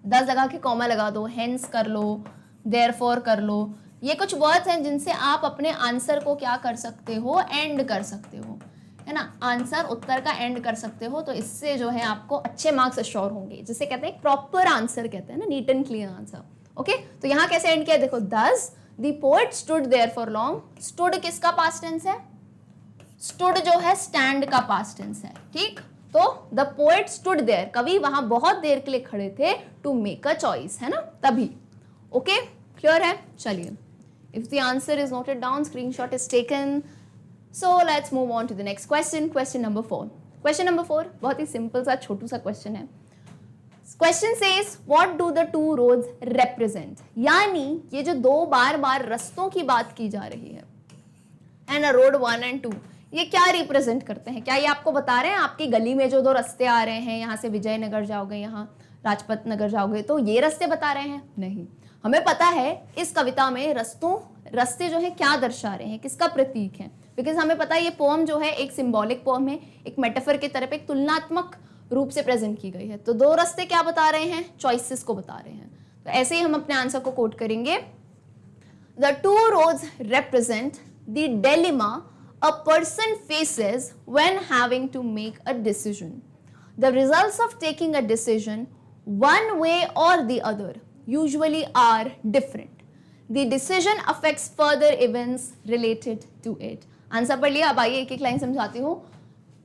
S1: 10 लगा के कॉमा लगा दो, हेंस कर लो, देयरफॉर कर लो। ये कुछ वर्ड्स हैं जिनसे आप अपने आंसर को क्या कर सकते हो, एंड कर सकते हो, है ना, आंसर उत्तर का एंड कर सकते हो। तो इससे जो है आपको अच्छे मार्क्स अश्योर होंगे, जिसे कहते हैं प्रॉपर आंसर, कहते हैं ना, neat and clear answer. Okay, तो यहाँ कैसे एंड किया देखो, 10 the poet stood there for long. Stood किसका पास्ट टेंस है? स्टूड जो है स्टैंड का पास्ट टेंस है, ठीक। तो द पोएट स्टूड देयर, कवि वहां बहुत देर के लिए खड़े थे, टू मेक अ चॉइस, है ना, तभी। ओके, क्लियर है? चलिए, if the answer is noted down, screenshot is taken. So let's move on to the next question, question number 4. Question number 4 बहुत ही सिंपल सा छोटू सा क्वेश्चन है। Question says what do the two roads represent? यानी ये जो दो बार बार रस्तों की बात की जा रही है ना, रोड 1 and 2, ये क्या रिप्रेजेंट करते हैं? क्या ये आपको बता रहे हैं आपकी गली में जो दो रास्ते आ रहे हैं, यहाँ से विजयनगर जाओगे, यहाँ राजपथ नगर जाओगे, तो ये रास्ते बता रहे हैं? नहीं, हमें पता है इस कविता में रास्ते जो है क्या दर्शा रहे हैं, किसका प्रतीक है, बिकॉज हमें पता है ये पोम जो है एक सिंबॉलिक पोम है, एक मेटाफर की तरफ एक तुलनात्मक रूप से प्रेजेंट की गई है। तो दो रास्ते क्या बता रहे हैं? चॉइसेस को बता रहे हैं। तो ऐसे ही हम अपने आंसर को कोट करेंगे, the two roads represent the dilemma a person faces when having to make a decision. The results of taking a decision one way or the other usually are different. The decision affects further events related to it. Answer पढ़ लिया, अब आइए एक एक लाइन समझाती हूँ।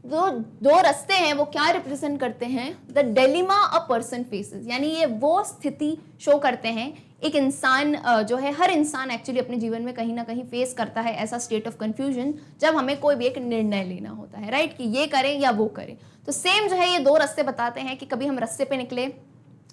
S1: दो रास्ते हैं, वो क्या रिप्रेजेंट करते हैं? The dilemma a person faces, यानी ये वो स्थिति शो करते हैं एक इंसान जो है, हर इंसान एक्चुअली अपने जीवन में कहीं ना कहीं फेस करता है ऐसा स्टेट ऑफ कंफ्यूजन जब हमें कोई भी एक निर्णय लेना होता है, राइट, कि ये करें या वो करें। तो सेम जो है ये दो रास्ते बताते हैं कि कभी हम रास्ते पे निकले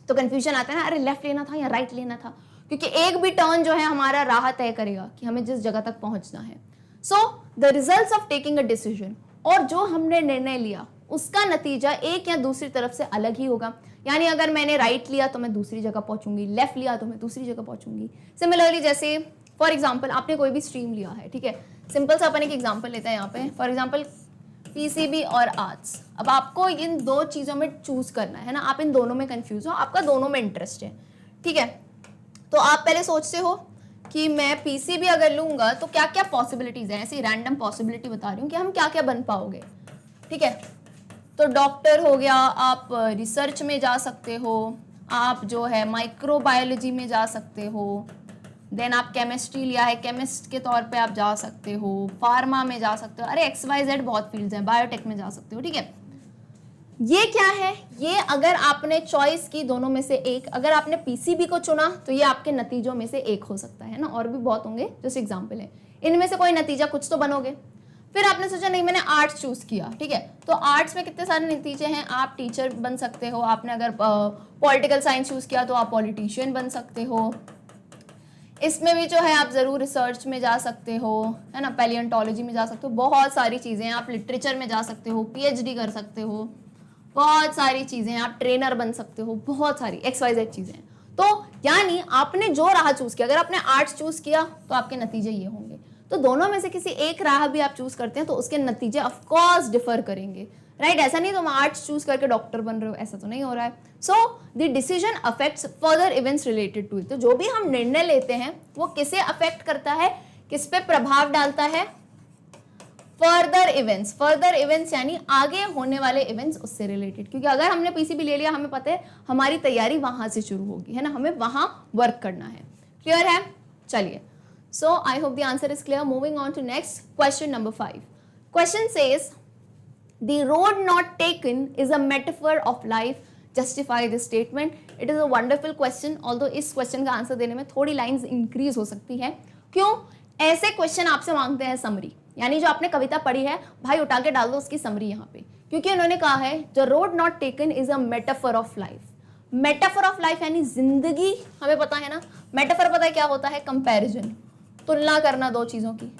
S1: तो कंफ्यूजन आता है ना, अरे लेफ्ट लेना था या राइट लेना था, क्योंकि एक भी टर्न जो है हमारा राह तय करेगा कि हमें जिस जगह तक पहुंचना है। So the results of taking a decision, और जो हमने निर्णय लिया उसका नतीजा एक या दूसरी तरफ से अलग ही होगा। यानी अगर मैंने राइट लिया तो मैं दूसरी जगह पहुंचूंगी, लेफ्ट लिया तो मैं दूसरी जगह पहुंचूंगी। सिमिलरली जैसे फॉर एग्जांपल आपने कोई भी स्ट्रीम लिया है, ठीक है, सिंपल सा अपन एक एग्जांपल लेते हैं यहाँ पे, फॉर एग्जांपल पीसीबी और आर्ट्स। अब आपको इन दो चीज़ों में चूज करना है ना, आप इन दोनों में कंफ्यूज हो, आपका दोनों में इंटरेस्ट है, ठीक है। तो आप पहले सोचते हो कि मैं पीसीबी अगर लूंगा तो क्या क्या पॉसिबिलिटीज हैं, ऐसी रैंडम पॉसिबिलिटी बता रही हूँ कि हम क्या क्या बन पाओगे, ठीक है। तो डॉक्टर हो गया, आप रिसर्च में जा सकते हो, आप जो है माइक्रोबायोलॉजी में जा सकते हो, देन आप केमिस्ट्री लिया है, केमिस्ट के तौर पे आप जा सकते हो, फार्मा में जा सकते हो, अरे XYZ बहुत फील्ड्स हैं, बायोटेक में जा सकते हो, ठीक है। ये क्या है? ये अगर आपने चॉइस की दोनों में से एक, अगर आपने पीसीबी को चुना तो ये आपके नतीजों में से एक हो सकता है ना, और भी बहुत होंगे, जैसे एग्जाम्पल है, इनमें से कोई नतीजा कुछ तो बनोगे। फिर आपने सोचा नहीं मैंने आर्ट्स चूज किया, ठीक है, तो आर्ट्स में कितने सारे नतीजे हैं, आप टीचर बन सकते हो, आपने अगर पॉलिटिकल साइंस चूज किया तो आप पॉलिटिशियन बन सकते हो, इसमें भी जो है आप जरूर रिसर्च में जा सकते हो, है ना, पैलियोंटोलॉजी में जा सकते हो, बहुत सारी चीजें हैं, आप लिटरेचर में जा सकते हो, PhD कर सकते हो, बहुत सारी चीजें हैं, आप ट्रेनर बन सकते हो, बहुत सारी XYZ चीजें हैं। तो यानी आपने जो राह चूज किया, अगर आपने आर्ट्स चूज किया तो आपके नतीजे ये होंगे। तो दोनों में से किसी एक राह भी आप चूज करते हैं तो उसके नतीजे ऑफ कोर्स डिफर करेंगे, राइट। ऐसा नहीं तुम आर्ट्स चूज करके डॉक्टर बन रहे हो, ऐसा तो नहीं हो रहा है। So the decision affects further events related to it. तो जो भी हम निर्णय लेते हैं वो किसे अफेक्ट करता है, किस पे प्रभाव डालता है? Further events. फर्दर इवेंट्स यानी आगे होने वाले इवेंट्स उससे रिलेटेड, क्योंकि अगर हमने पीसीबी ले लिया हमें पता है हमारी तैयारी वहां से शुरू होगी, है ना, हमें वहां वर्क करना है। क्लियर है? चलिए, so I hope the answer is clear. Moving on to next question number 5। Question says The road not taken is a metaphor of life. Justify this statement. It is a wonderful question. Although इस क्वेश्चन का आंसर देने में थोड़ी लाइंस इंक्रीज हो सकती है. क्यों? ऐसे क्वेश्चन आपसे मांगते हैं समरी, यानी जो आपने कविता पढ़ी है भाई उठा के डाल दो उसकी समरी यहाँ पे, क्योंकि उन्होंने कहा है the road not taken is a metaphor of life. Metaphor of life यानी जिंदगी, हमें पता है ना मेटाफर पता है क्या होता है? कंपैरिजन, तुलना करना दो चीजों की.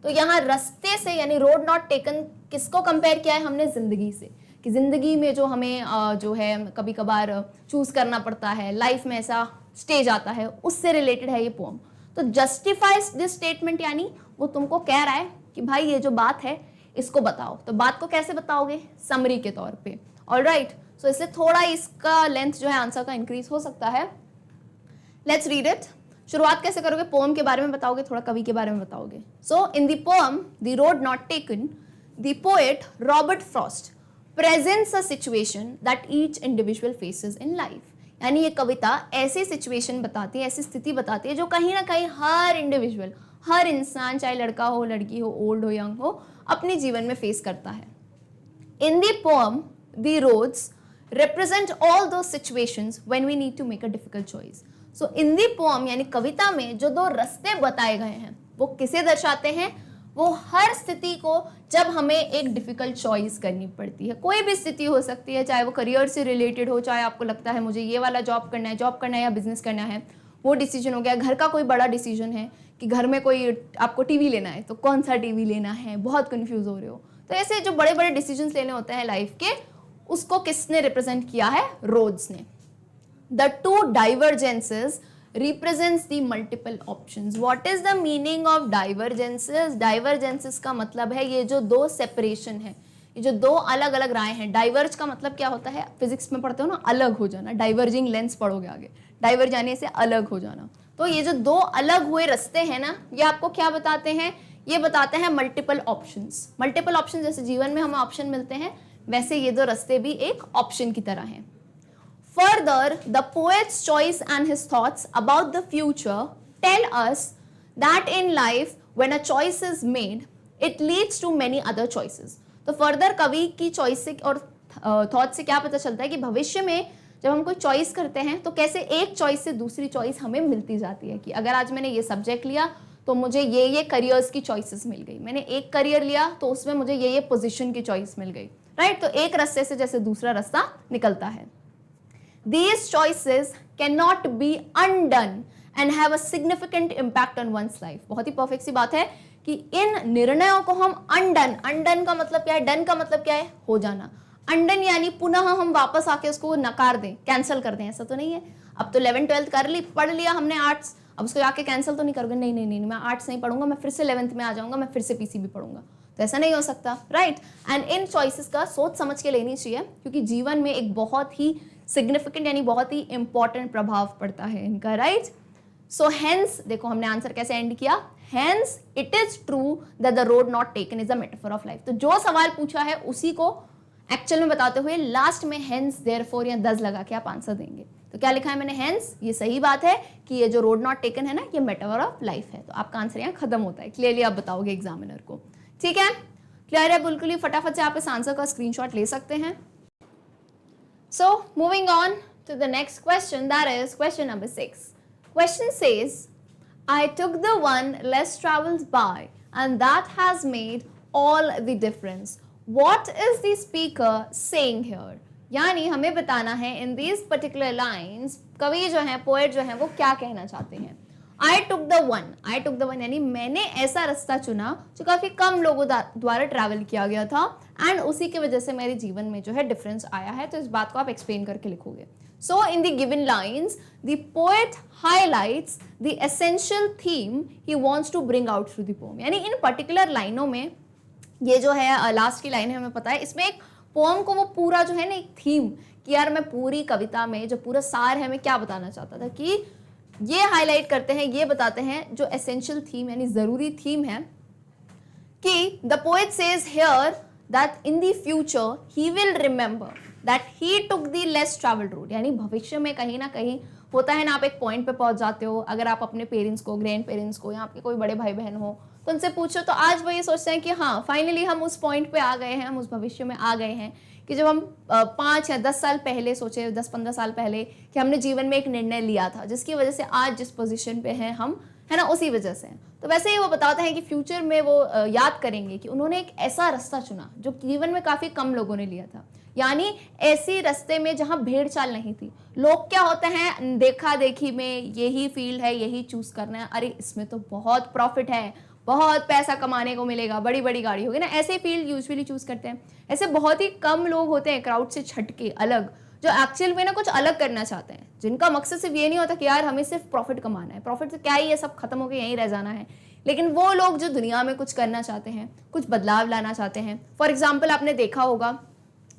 S1: तो यहाँ रास्ते से यानी रोड नॉट टेकन किसको कंपेयर किया है हमने? जिंदगी से, कि जिंदगी में जो हमें जो है कभी कभार चूज करना पड़ता है, लाइफ में ऐसा स्टेज आता है, उससे रिलेटेड है ये पोम. तो जस्टिफाइज दिस स्टेटमेंट यानी वो तुमको कह रहा है कि भाई ये जो बात है इसको बताओ. तो बात को कैसे बताओगे? समरी के तौर पे. ऑलराइट, सो इसलिए थोड़ा इसका लेंथ जो है आंसर का इंक्रीज हो सकता है. Let's read it. शुरुआत कैसे करोगे? पोम के बारे में बताओगे, थोड़ा कवि के बारे में बताओगे. So in the poem the road not taken, the poet Robert Frost presents a situation that each individual faces in life. यानी ये कविता ऐसी सिचुएशन बताती है, ऐसी स्थिति बताती है जो कहीं ना कहीं हर इंडिविजुअल, हर इंसान, चाहे लड़का हो, लड़की हो, ओल्ड हो, यंग हो, अपने जीवन में फेस करता है. In the poem the roads represent all those situations when we need to make a difficult choice. So in the poem यानी कविता में जो दो रास्ते बताए गए हैं वो किसे दर्शाते हैं? वो हर स्थिति को जब हमें एक डिफिकल्ट चॉइस करनी पड़ती है. कोई भी स्थिति हो सकती है, चाहे वो करियर से रिलेटेड हो, चाहे आपको लगता है मुझे ये वाला जॉब करना है या बिजनेस करना है, वो डिसीजन हो गया. घर का कोई बड़ा डिसीजन है कि घर में कोई आपको टीवी लेना है, तो कौन सा टीवी लेना है, बहुत कंफ्यूज हो रहे हो. तो ऐसे जो बड़े बड़े डिसीजन लेने होते हैं लाइफ के, उसको किसने रिप्रेजेंट किया है? रोड्स ने. The two divergences represents the multiple options. What is the meaning of divergences? Divergences का मतलब है ये जो दो सेपरेशन है, ये जो दो अलग अलग राय हैं. डाइवर्ज का मतलब क्या होता है? फिजिक्स में पढ़ते हो ना, अलग हो जाना. डाइवर्जिंग लेंस पढ़ोगे आगे, डाइवर्ज जाने से अलग हो जाना. तो ये जो दो अलग हुए रास्ते हैं ना, ये आपको क्या बताते हैं? ये बताते हैं मल्टीपल ऑप्शंस. मल्टीपल ऑप्शन जैसे जीवन में हमें ऑप्शन मिलते हैं, वैसे ये दो रास्ते भी एक ऑप्शन की तरह हैं. Further, the poet's choice and his thoughts about the future tell us that in life, when a choice is made, it leads to many other choices. तो further कवि की choice से और thought से क्या पता चलता है कि भविष्य में जब हम कोई choice करते हैं तो कैसे एक choice से दूसरी choice हमें मिलती जाती है. कि अगर आज मैंने ये subject लिया तो मुझे ये careers की choices मिल गई. मैंने एक career लिया तो उसमें मुझे ये position की choice मिल गई. राइट, तो एक रास्ते से जैसे दूसरा रास्ता निकलता है. These choices cannot be undone and have a significant impact on one's life. बहुत ही परफेक्ट सी बात है कि इन निर्णयों को हम अनडन का मतलब क्या है? डन का मतलब क्या है? हो जाना. अनडन यानी पुनः हम वापस आके उसको नकार दें, कैंसिल कर दें, ऐसा तो नहीं है. अब तो 11th 12th कर ली, पढ़ लिया हमने आर्ट्स, अब उसको आके कैंसिल तो नहीं करोगे, नहीं मैं आर्ट्स नहीं पढ़ूंगा, मैं फिर से 11th में आ जाऊंगा, मैं फिर से पीसीबी पढ़ूंगा. तो ऐसा नहीं हो सकता. राइट, एंड इन चॉइसेस का सोच समझ के लेनी चाहिए, क्योंकि जीवन में एक बहुत ही सिग्निफिकेंट यानी बहुत ही इंपॉर्टेंट प्रभाव पड़ता है इनका. राइट, सो हेंस देखो हमने आंसर कैसे एंड किया. Hence it is true that the road not taken is a metaphor of life. तो जो सवाल पूछा है उसी को एक्चुअल में बताते हुए लास्ट में हेंस देयरफॉर या दस लगा के आप आंसर देंगे. तो क्या लिखा है मैंने? हेंस. ये सही बात है कि ये जो रोड नॉट टेकन है ना, ये मेटाफर ऑफ लाइफ है. तो आपका आंसर यहाँ खत्म होता है. क्लियरली आप बताओगे एग्जामिनर को. ठीक है, क्लियर है बिल्कुल ही. फटाफट से आप इस आंसर का स्क्रीनशॉट ले सकते हैं. So moving on to the next question, that is question number 6. Question says, I took the one less traveled by and that has made all the difference. What is the speaker saying here? यानी हमें बताना है in these particular lines कवि जो है, पोएट जो है, वो क्या कहना चाहते हैं. I took the one यानी मैंने ऐसा रास्ता चुना जो काफी कम लोगों द्वारा ट्रैवल किया गया था एंड उसी की वजह से मेरे जीवन में जो है डिफरेंस आया है. तो इस बात को आप एक्सप्लेन करके लिखोगे. So in the given lines the poet highlights the essential theme he wants to bring out through the poem. यानी इन पर्टिकुलर लाइनों में, ये जो है लास्ट की लाइन है, हमें पता है इसमें एक पोएम को वो पूरा जो है ना एक थीम कि यार मैं पूरी कविता में जो पूरा सार है मैं क्या बताना चाहता था, कि ये हाईलाइट करते हैं, ये बताते हैं जो एसेंशियल थीम यानी जरूरी थीम है कि the poet says here that in the future he will remember that he took the less travelled road. यानी भविष्य में कहीं ना कहीं होता है ना, आप एक पॉइंट पे पहुंच जाते हो, अगर आप अपने पेरेंट्स को, ग्रैंड पेरेंट्स को या आपके कोई बड़े भाई बहन हो तो उनसे पूछो तो आज वो ये सोचते हैं कि हाँ फाइनली हम उस पॉइंट पे आ गए हैं, हम उस भविष्य में आ गए हैं कि जब हम 5 या 10 साल पहले सोचे, 10-15 साल पहले कि हमने जीवन में एक निर्णय लिया था जिसकी वजह से आज जिस पोजीशन पे हैं हम, है ना, उसी वजह से। तो वैसे ही वो बताते हैं कि फ्यूचर में वो याद करेंगे कि उन्होंने एक ऐसा रास्ता चुना जो जीवन में काफ़ी कम लोगों ने लिया था, यानी ऐसी रास्ते में जहाँ भेड़ चाल नहीं थी। लोग क्या होते हैं, देखा देखी में यही फील्ड है, यही चूज करना है, अरे इसमें तो बहुत प्रॉफिट है, बहुत पैसा कमाने को मिलेगा, बड़ी बड़ी गाड़ी होगी ना, ऐसे फील्ड यूजुअली चूज करते हैं। ऐसे बहुत ही कम लोग होते हैं क्राउड से छटके अलग, जो एक्चुअल में ना कुछ अलग करना चाहते हैं, जिनका मकसद सिर्फ ये नहीं होता कि यार हमें सिर्फ प्रॉफिट कमाना है, प्रॉफिट से क्या ही है, सब खत्म होकर यहीं रह जाना है। लेकिन वो लोग जो दुनिया में कुछ करना चाहते हैं, कुछ बदलाव लाना चाहते हैं। फॉर एग्जाम्पल आपने देखा होगा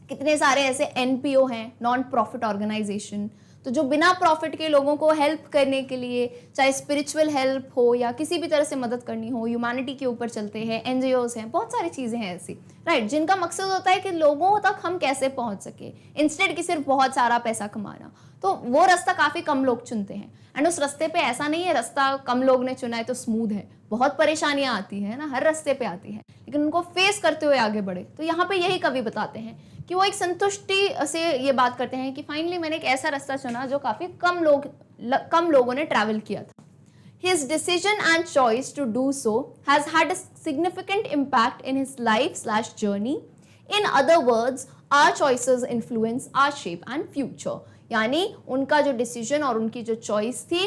S1: कितने सारे ऐसे एनपीओ हैं, नॉन प्रॉफिट ऑर्गेनाइजेशन, तो जो बिना प्रॉफिट के लोगों को हेल्प करने के लिए, चाहे स्पिरिचुअल हेल्प हो या किसी भी तरह से मदद करनी हो, ह्यूमैनिटी के ऊपर चलते हैं, एनजीओस हैं, बहुत सारी चीज़ें हैं ऐसी, राइट, जिनका मकसद होता है कि लोगों तक हम कैसे पहुंच सके, इंस्टेड कि सिर्फ बहुत सारा पैसा कमाना। तो वो रास्ता काफ़ी कम लोग चुनते हैं। एंड उस रास्ते पे ऐसा नहीं है रास्ता कम लोग ने चुना है तो स्मूथ है, बहुत परेशानियां आती है ना, हर रास्ते पे आती है, लेकिन उनको फेस करते हुए आगे बढ़े। तो यहाँ पे यही कवि बताते हैं कि वो एक संतुष्टि से ये बात करते हैं कि फाइनली मैंने एक ऐसा रास्ता चुना जो काफ़ी कम लोगों ने ट्रैवल किया था। His decision and choice to do so has had a significant impact in his life/journey. In other words, our choices influence our shape and future. यानी उनका जो डिसीजन और उनकी जो चॉइस थी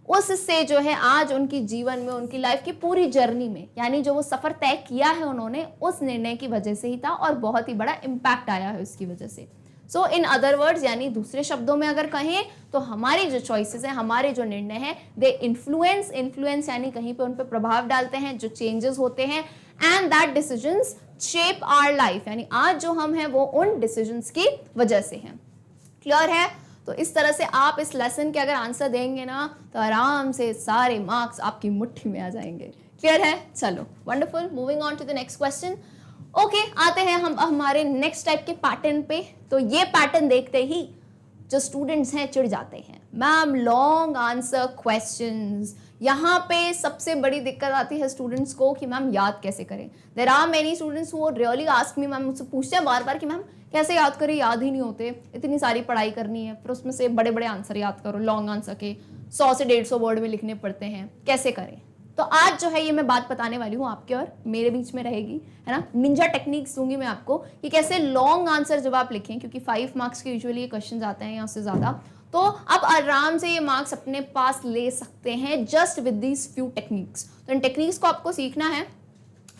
S1: उससे जो है आज उनकी जीवन में, उनकी लाइफ की पूरी जर्नी में, यानी जो वो सफ़र तय किया है उन्होंने, उस निर्णय की वजह से ही था और बहुत ही बड़ा इम्पैक्ट आया है उसकी वजह से। सो इन अदर वर्ड्स, यानी दूसरे शब्दों में अगर कहें तो हमारी जो चॉइसेस हैं, हमारे जो निर्णय हैं, दे इन्फ्लुएंस यानी कहीं पे उन पर प्रभाव डालते हैं, जो चेंजेस होते हैं, and that decisions shape our life, यानी आज जो हम हैं वो उन डिसीजंस की वजह से हैं। क्लियर है? तो इस तरह से आप इस लेसन के अगर आंसर देंगे ना तो आराम से सारे मार्क्स आपकी मुट्ठी में आ जाएंगे। क्लियर है? चलो wonderful, moving on to the next question. Okay, आते हैं हम हमारे नेक्स्ट टाइप के पैटर्न पे। तो ये पैटर्न देखते ही जो स्टूडेंट्स हैं चिढ़ जाते हैं, मैम लॉन्ग आंसर क्वेश्चंस। यहाँ पे सबसे बड़ी दिक्कत आती है स्टूडेंट्स को कि मैम याद कैसे करें। There are many students who really ask me, ma'am मुझसे पूछते हैं बार बार कि मैम कैसे याद करें, याद ही नहीं होते, इतनी सारी पढ़ाई करनी है, फिर उसमें से बड़े बड़े आंसर याद करो, लॉन्ग आंसर के 100 से 150 वर्ड में लिखने पड़ते हैं, कैसे करें। तो आज जो है ये मैं बात बताने वाली हूँ आपके और मेरे बीच में रहेगी, है ना, निंजा टेक्निक्स दूंगी मैं आपको कि कैसे लॉन्ग आंसर जब आप लिखें, क्योंकि 5 मार्क्स के यूजुअली ये क्वेश्चन आते हैं या उससे ज़्यादा, तो आप आराम से ये मार्क्स अपने पास ले सकते हैं just with these few techniques. तो इन टेक्निक्स को आपको सीखना है।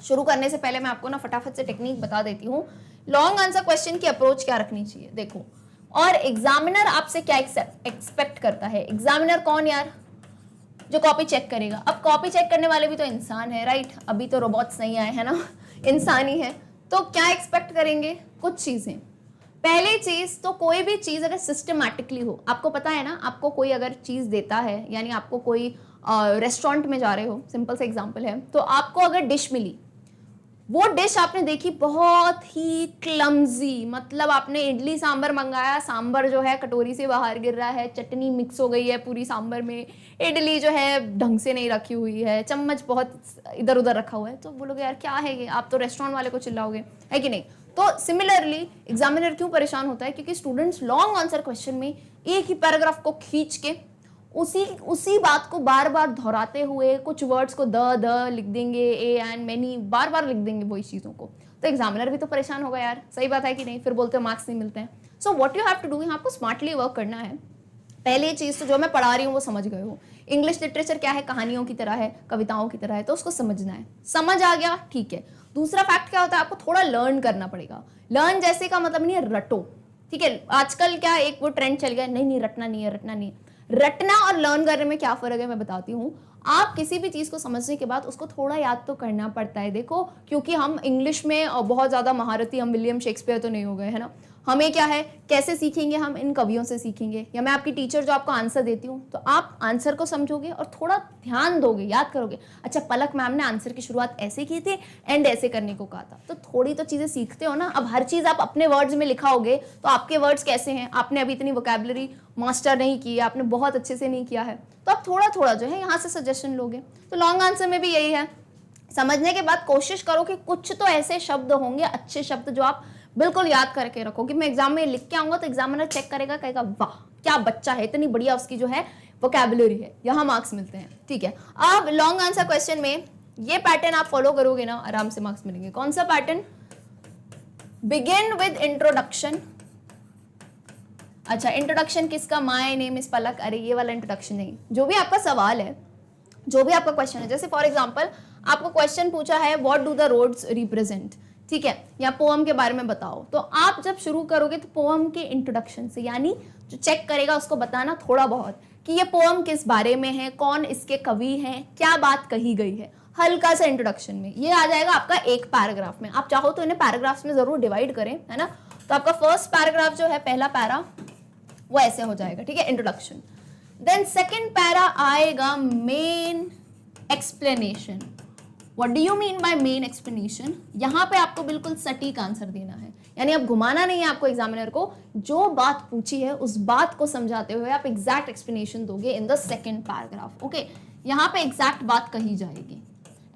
S1: शुरू करने से पहले मैं आपको ना फटाफट से टेक्निक बता देती हूँ। लॉन्ग आंसर क्वेश्चन की अप्रोच क्या रखनी चाहिए, देखो, और एग्जामिनर आपसे क्या एक्सपेक्ट करता है। एग्जामिनर कौन यार? जो कॉपी चेक करेगा। अब कॉपी चेक करने वाले भी तो इंसान है, राइट, अभी तो रोबोट्स नहीं आए हैं ना, इंसान ही है। तो क्या एक्सपेक्ट करेंगे? कुछ चीज़ें। पहली चीज़ तो कोई भी चीज़ अगर सिस्टमैटिकली हो, आपको पता है ना, आपको कोई अगर चीज़ देता है, यानी आपको कोई रेस्टोरेंट में जा रहे हो, सिंपल सा एग्जांपल है, तो आपको अगर डिश मिली, वो डिश आपने देखी बहुत ही क्लमजी, मतलब आपने इडली सांभर मंगाया, सांभर जो है कटोरी से बाहर गिर रहा है, चटनी मिक्स हो गई है पूरी सांभर में, इडली जो है ढंग से नहीं रखी हुई है, चम्मच बहुत इधर उधर रखा हुआ है, तो बोलोगे यार क्या है ये, आप तो रेस्टोरेंट वाले को चिल्लाओगे, है कि नहीं। तो सिमिलरली एग्जामिनर क्यों परेशान होता है? क्योंकि स्टूडेंट्स लॉन्ग आंसर क्वेश्चन में एक ही पैराग्राफ को खींच के उसी बात को बार बार दोहराते हुए कुछ वर्ड्स को द लिख देंगे, ए एंड मैनी बार बार लिख देंगे वही चीज़ों को, तो एग्जामिनर भी तो परेशान होगा यार, सही बात है कि नहीं। फिर बोलते हो मार्क्स नहीं मिलते हैं। So what you have to do, यहाँ आपको स्मार्टली वर्क करना है। पहली चीज़ तो जो मैं पढ़ा रही हूँ वो समझ गए हो। इंग्लिश लिटरेचर क्या है? कहानियों की तरह है, कविताओं की तरह है, तो उसको समझना है। समझ आ गया, ठीक है। दूसरा फैक्ट क्या होता है, आपको थोड़ा लर्न करना पड़ेगा। लर्न जैसे का मतलब नहीं है रटो, ठीक है। आजकल क्या एक वो ट्रेंड चल गया, नहीं रटना नहीं है। रटना और लर्न करने में क्या फ़र्क है मैं बताती हूँ। आप किसी भी चीज़ को समझने के बाद उसको थोड़ा याद तो करना पड़ता है। देखो, क्योंकि हम इंग्लिश में बहुत ज़्यादा महारथी, हम विलियम शेक्सपियर तो नहीं हो गए, है ना। हमें क्या है, कैसे सीखेंगे हम? इन कवियों से सीखेंगे, या मैं आपकी टीचर जो आपको आंसर देती हूँ, तो आप आंसर को समझोगे और थोड़ा ध्यान दोगे, याद करोगे, अच्छा पलक मैम ने आंसर की शुरुआत ऐसे की थी, एंड ऐसे करने को कहा था, तो थोड़ी तो चीज़ें सीखते हो ना। अब हर चीज़ आप अपने वर्ड्स में लिखाओगे तो आपके वर्ड्स कैसे हैं? आपने अभी इतनी वोकैबुलरी मास्टर नहीं की है, आपने बहुत अच्छे से नहीं किया है, तो आप थोड़ा थोड़ा जो है यहाँ से सजेशन लोगे। तो लॉन्ग आंसर में भी यही है, समझने के बाद कोशिश करो कि कुछ तो ऐसे शब्द होंगे, अच्छे शब्द, जो आप बिल्कुल याद करके रखो कि मैं एग्जाम में लिख के आऊंगा तो एग्जामिनर चेक करेगा, कहेगा वाह क्या बच्चा है, इतनी बढ़िया उसकी जो है वोकैबुलरी है, यहाँ मार्क्स मिलते हैं। ठीक है, अब लॉन्ग आंसर क्वेश्चन में ये पैटर्न आप फॉलो करोगे ना, आराम से मार्क्स मिलेंगे। कौन सा पैटर्न? Begin with introduction. अच्छा, इंट्रोडक्शन किसका? माय नेम इज पलक। अरे ये वाला इंट्रोडक्शन नहीं, जो भी आपका सवाल है, जो भी आपका क्वेश्चन है, जैसे फॉर एग्जांपल आपको क्वेश्चन पूछा है what do the roads represent, ठीक है, या पोअम के बारे में बताओ, तो आप जब शुरू करोगे तो पोअम के इंट्रोडक्शन से, यानी जो चेक करेगा उसको बताना थोड़ा बहुत कि ये पोअम किस बारे में है, कौन इसके कवि हैं, क्या बात कही गई है, हल्का सा इंट्रोडक्शन में। ये आ जाएगा आपका एक पैराग्राफ में। आप चाहो तो इन्हें पैराग्राफ्स में जरूर डिवाइड करें, है ना। तो आपका फर्स्ट पैराग्राफ जो है, पहला पैरा, वो ऐसे हो जाएगा, ठीक है, इंट्रोडक्शन। देन सेकंड पैरा आएगा main explanation. What do you mean by main explanation? यहाँ पे आपको बिल्कुल सटीक आंसर देना है, यानी अब घुमाना नहीं है आपको एग्जामिनर को, जो बात पूछी है उस बात को समझाते हुए आप एग्जैक्ट एक्सप्लेनेशन दोगे in the second paragraph. Okay, यहाँ पे एग्जैक्ट बात कही जाएगी।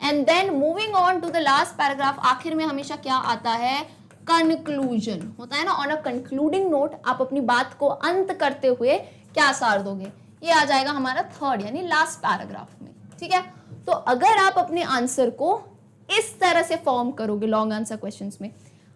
S1: And then moving on to the last paragraph, आखिर में हमेशा क्या आता है? कंक्लूजन होता है ना। ऑन अ कंक्लूडिंग नोट आप अपनी बात को अंत करते हुए क्या सार दोगे, ये आ जाएगा हमारा थर्ड यानी लास्ट पैराग्राफ में। ठीक है, तो अगर आप अपने आंसर को इस तरह से फॉर्म करोगे लॉन्ग आंसर क्वेश्चंस में,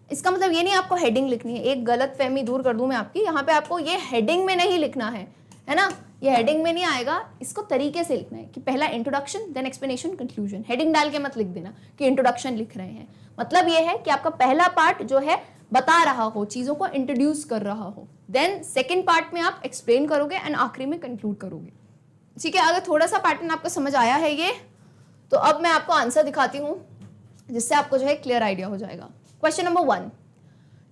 S1: इसका मतलब ये नहीं आपको हेडिंग लिखनी है। एक गलत फहमी दूर कर दूं मैं आपकी, यहाँ पे आपको ये हेडिंग में नहीं लिखना है ना, ये हेडिंग में नहीं आएगा। इसको तरीके से लिखना है कि पहला introduction, then explanation, conclusion. Heading डाल के मत लिख देना कि इंट्रोडक्शन लिख रहे हैं। मतलब ये है कि आपका पहला पार्ट जो है बता रहा हो, चीजों को इंट्रोड्यूस कर रहा हो, देन सेकेंड पार्ट में आप एक्सप्लेन करोगे एंड आखिरी में कंक्लूड करोगे। ठीक है, अगर थोड़ा सा पैटर्न आपको समझ आया है ये, तो अब मैं आपको आंसर दिखाती हूँ जिससे आपको जो है क्लियर आइडिया हो जाएगा। Question number 1,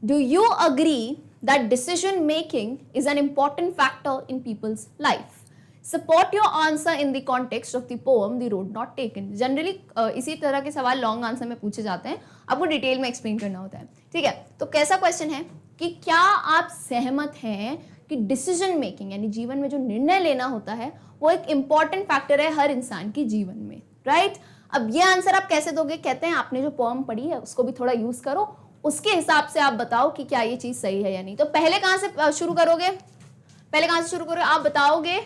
S1: do you agree that decision making is an important factor in people's life? Support your answer in the context of the poem The Road Not Taken. Generally इसी तरह के सवाल लॉन्ग आंसर में पूछे जाते हैं, आपको डिटेल में एक्सप्लेन करना होता है। ठीक है, तो कैसा क्वेश्चन है कि क्या आप सहमत हैं कि डिसीजन मेकिंग यानी जीवन में जो निर्णय लेना होता है वो एक इंपॉर्टेंट फैक्टर है हर इंसान के जीवन में, राइट? अब ये आंसर आप कैसे दोगे? कहते हैं आपने जो पोएम पढ़ी है उसको भी थोड़ा यूज करो, उसके हिसाब से आप बताओ कि क्या ये चीज सही है या नहीं। तो पहले कहां से शुरू करोगे? पहले कहां से शुरू करोगे? आप बताओगे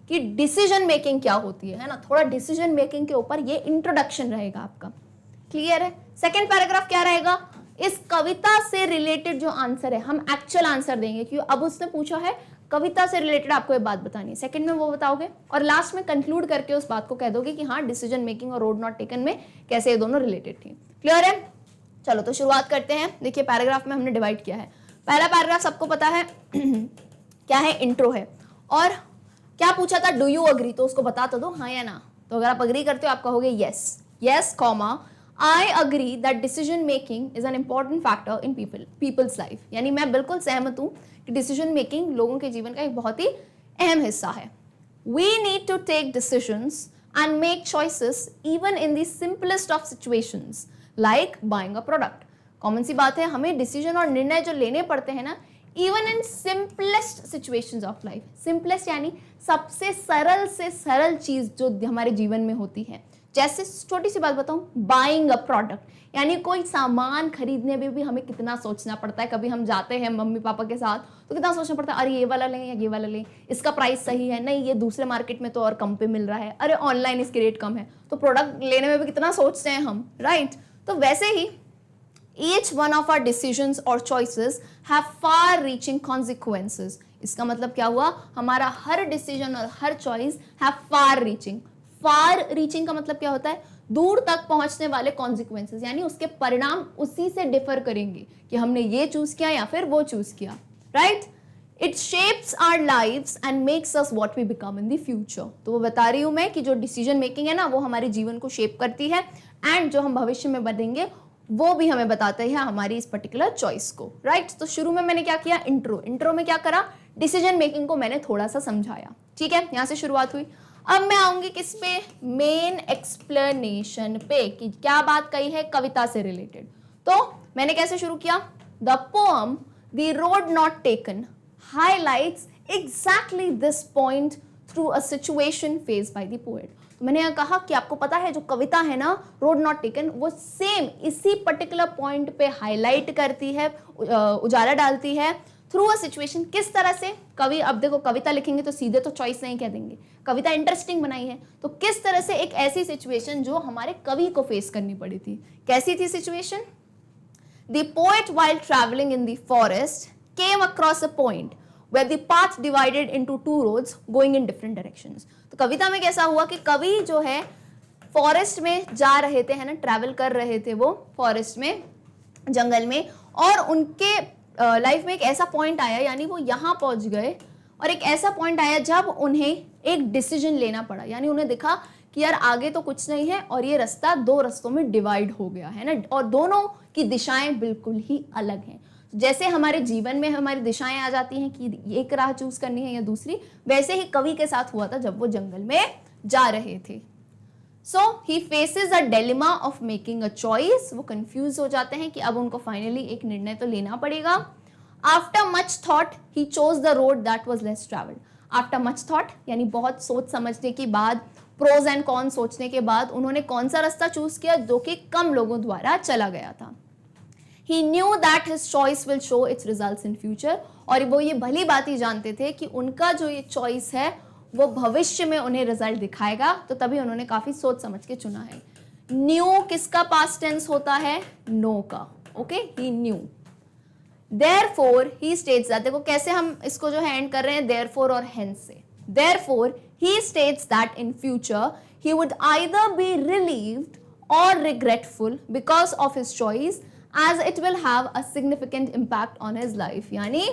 S1: कि डिसीजन मेकिंग क्या होती है ना। थोड़ा डिसीजन मेकिंग के ऊपर ये इंट्रोडक्शन रहेगा आपका, क्लियर है? सेकंड पैराग्राफ क्या रहेगा? इस कविता से रिलेटेड जो आंसर है, हम एक्चुअल आंसर देंगे क्योंकि अब उसने पूछा है कविता से रिलेटेड आपको ये बात बतानी है। सेकंड में वो बताओगे और लास्ट में कंक्लूड करके उस बात को कह दोगे कि हाँ, डिसीजन मेकिंग और रोड नॉट टेकन में कैसे ये दोनों रिलेटेड थी। क्लियर है? चलो तो शुरुआत करते हैं। देखिए पैराग्राफ में हमने डिवाइड किया है। पहला पैराग्राफ सबको पता है क्या है? इंट्रो है। और क्या पूछा था? Do you agree? तो उसको बता तो दो हाँ या ना। तो अगर आप अग्री करते हो आप कहोगे yes, yes comma I agree that decision making is an important factor in people's life. यानी मैं बिल्कुल सहमत हूं कि डिसीजन मेकिंग लोगों के जीवन का एक बहुत ही अहम हिस्सा है। We need to take decisions and make choices even in the simplest of situations like buying a product. Common सी बात है, हमें डिसीजन और निर्णय जो लेने पड़ते हैं ना, even in simplest situations of life. Simplest यानी सबसे सरल से सरल चीज जो हमारे जीवन में होती है। जैसे छोटी सी बात बताऊं, बाइंग अ प्रोडक्ट, यानी कोई सामान खरीदने में भी हमें कितना सोचना पड़ता है। कभी हम जाते हैं मम्मी पापा के साथ तो कितना सोचना पड़ता है, अरे ये वाला लें या ये वाला लें, इसका प्राइस सही है, नहीं ये दूसरे मार्केट में तो और कम पे मिल रहा है, अरे ऑनलाइन इसकी रेट कम है। तो प्रोडक्ट लेने में भी कितना सोचते हैं हम, राइट? तो वैसे ही each one of our decisions or choices have far reaching consequences. इसका मतलब क्या हुआ? हमारा हर डिसीजन और her choice have far reaching. far reaching का मतलब क्या होता है? दूर तक पहुंचने वाले consequences, यानी उसके परिणाम उसी से डिफर करेंगे कि हमने ये चूज किया या फिर वो चूज किया, right? It shapes our lives and makes us what we become in the future. तो वो बता रही हूं मैं कि जो डिसीजन मेकिंग है ना, वो हमारे जीवन को शेप करती है एंड जो हम भविष्य में बनेंगे वो भी हमें बताते हैं हमारी इस पर्टिकुलर चॉइस को, राइट? तो शुरू में मैंने क्या किया? इंट्रो में क्या करा? डिसीजन मेकिंग को मैंने थोड़ा सा समझाया। ठीक है, यहां से शुरुआत हुई। अब मैं आऊंगी किस पे? मेन एक्सप्लेनेशन पे, कि क्या बात कही है कविता से रिलेटेड। तो मैंने कैसे शुरू किया? The poem the road not taken highlights exactly this point through a situation faced by the poet. तो मैंने यहाँ कहा कि आपको पता है जो कविता है ना रोड नॉट टेकन, वो सेम इसी पर्टिकुलर पॉइंट पे हाईलाइट करती है, उजाला डालती है थ्रू अ सिचुएशन। किस तरह से? कवि, अब देखो कविता लिखेंगे तो सीधे तो चॉइस नहीं कह देंगे, कविता इंटरेस्टिंग बनाई है, तो किस तरह से एक ऐसी सिचुएशन जो हमारे कवि को फेस करनी पड़ी थी। कैसी थी situation? The poet, while traveling in the forest, came across a point where the path divided into two roads going in different directions. तो कविता में कैसा हुआ कि कवि जो है फॉरेस्ट में जा रहे थे, है ना, ट्रैवल कर रहे थे वो फॉरेस्ट में, जंगल में, और उनके लाइफ में एक ऐसा पॉइंट आया, यानी वो यहाँ पहुंच गए और एक ऐसा पॉइंट आया जब उन्हें एक डिसीजन लेना पड़ा, यानी उन्हें दिखा कि यार आगे तो कुछ नहीं है और ये रास्ता दो रास्तों में डिवाइड हो गया है ना, और दोनों की दिशाएं बिल्कुल ही अलग हैं। जैसे हमारे जीवन में हमारी दिशाएं आ जाती हैं कि एक राह चूज करनी है या दूसरी, वैसे ही कवि के साथ हुआ था जब वो जंगल में जा रहे थे। So he faces a dilemma of making a choice. वो कंफ्यूज हो जाते हैं कि अब उनको फाइनली एक निर्णय तो लेना पड़ेगा। After much thought he chose the road that was less travelled. After much thought यानी बहुत सोच समझने के बाद, प्रोज एंड कॉन सोचने के बाद उन्होंने कौन सा रास्ता चूज किया जो कि कम लोगों द्वारा चला गया था। He knew that his choice will show its results in future। और वो ये भली बात ही जानते थे कि उनका जो ये चॉइस है वो भविष्य में उन्हें रिजल्ट दिखाएगा, तो तभी उन्होंने काफी सोच समझ के चुना है। न्यू किसका पास्ट टेंस होता है? नो का। Okay, he new. Therefore he states that, देखो कैसे हम इसको जो है एंड कर रहे हैं therefore और hence से। Therefore he states that in future he would either be relieved or regretful because of his choice, as it will have a significant impact on his life। यानी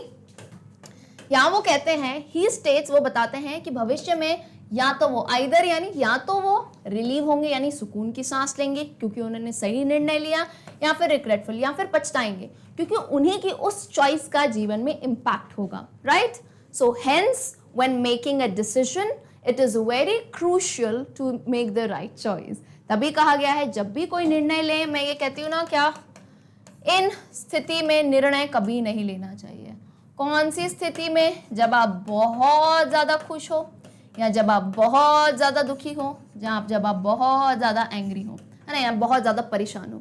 S1: यहाँ वो कहते हैं, ही स्टेट्स, वो बताते हैं कि भविष्य में या तो वो आइदर यानी या तो वो रिलीव होंगे यानी सुकून की सांस लेंगे क्योंकि उन्होंने सही निर्णय लिया, या फिर रिग्रेटफुल या फिर पछताएंगे क्योंकि उन्हीं की उस चॉइस का जीवन में इम्पैक्ट होगा। Right? So hence when making a decision it is very crucial to make the right choice. तभी कहा गया है जब भी कोई निर्णय ले, मैं ये कहती हूँ ना, क्या इन स्थिति में निर्णय कभी नहीं लेना चाहिए। कौन सी स्थिति में? जब आप बहुत ज्यादा खुश हो, या जब आप बहुत ज्यादा दुखी हो, जब आप बहुत ज्यादा एंग्री हो, है ना, या बहुत ज्यादा परेशान हो।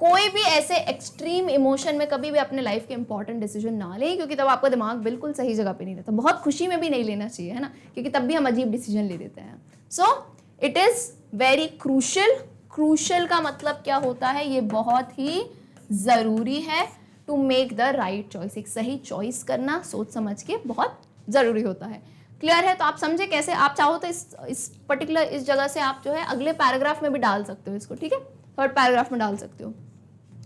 S1: कोई भी ऐसे एक्सट्रीम इमोशन में कभी भी अपने लाइफ के इंपॉर्टेंट डिसीजन ना लें, क्योंकि तब आपका दिमाग बिल्कुल सही जगह पे नहीं रहता। बहुत खुशी में भी नहीं लेना चाहिए, है ना, क्योंकि तब भी हम अजीब डिसीजन ले लेते हैं। So it is very crucial. Crucial का मतलब क्या होता है? ये बहुत ही जरूरी है to make the right choice. एक सही चॉइस करना सोच समझ के बहुत जरूरी होता है। क्लियर है? तो आप समझे कैसे? आप चाहो तो इस पर्टिकुलर इस जगह से आप जो है अगले पैराग्राफ में भी डाल सकते हो इसको, ठीक है, थर्ड पैराग्राफ में डाल सकते हो।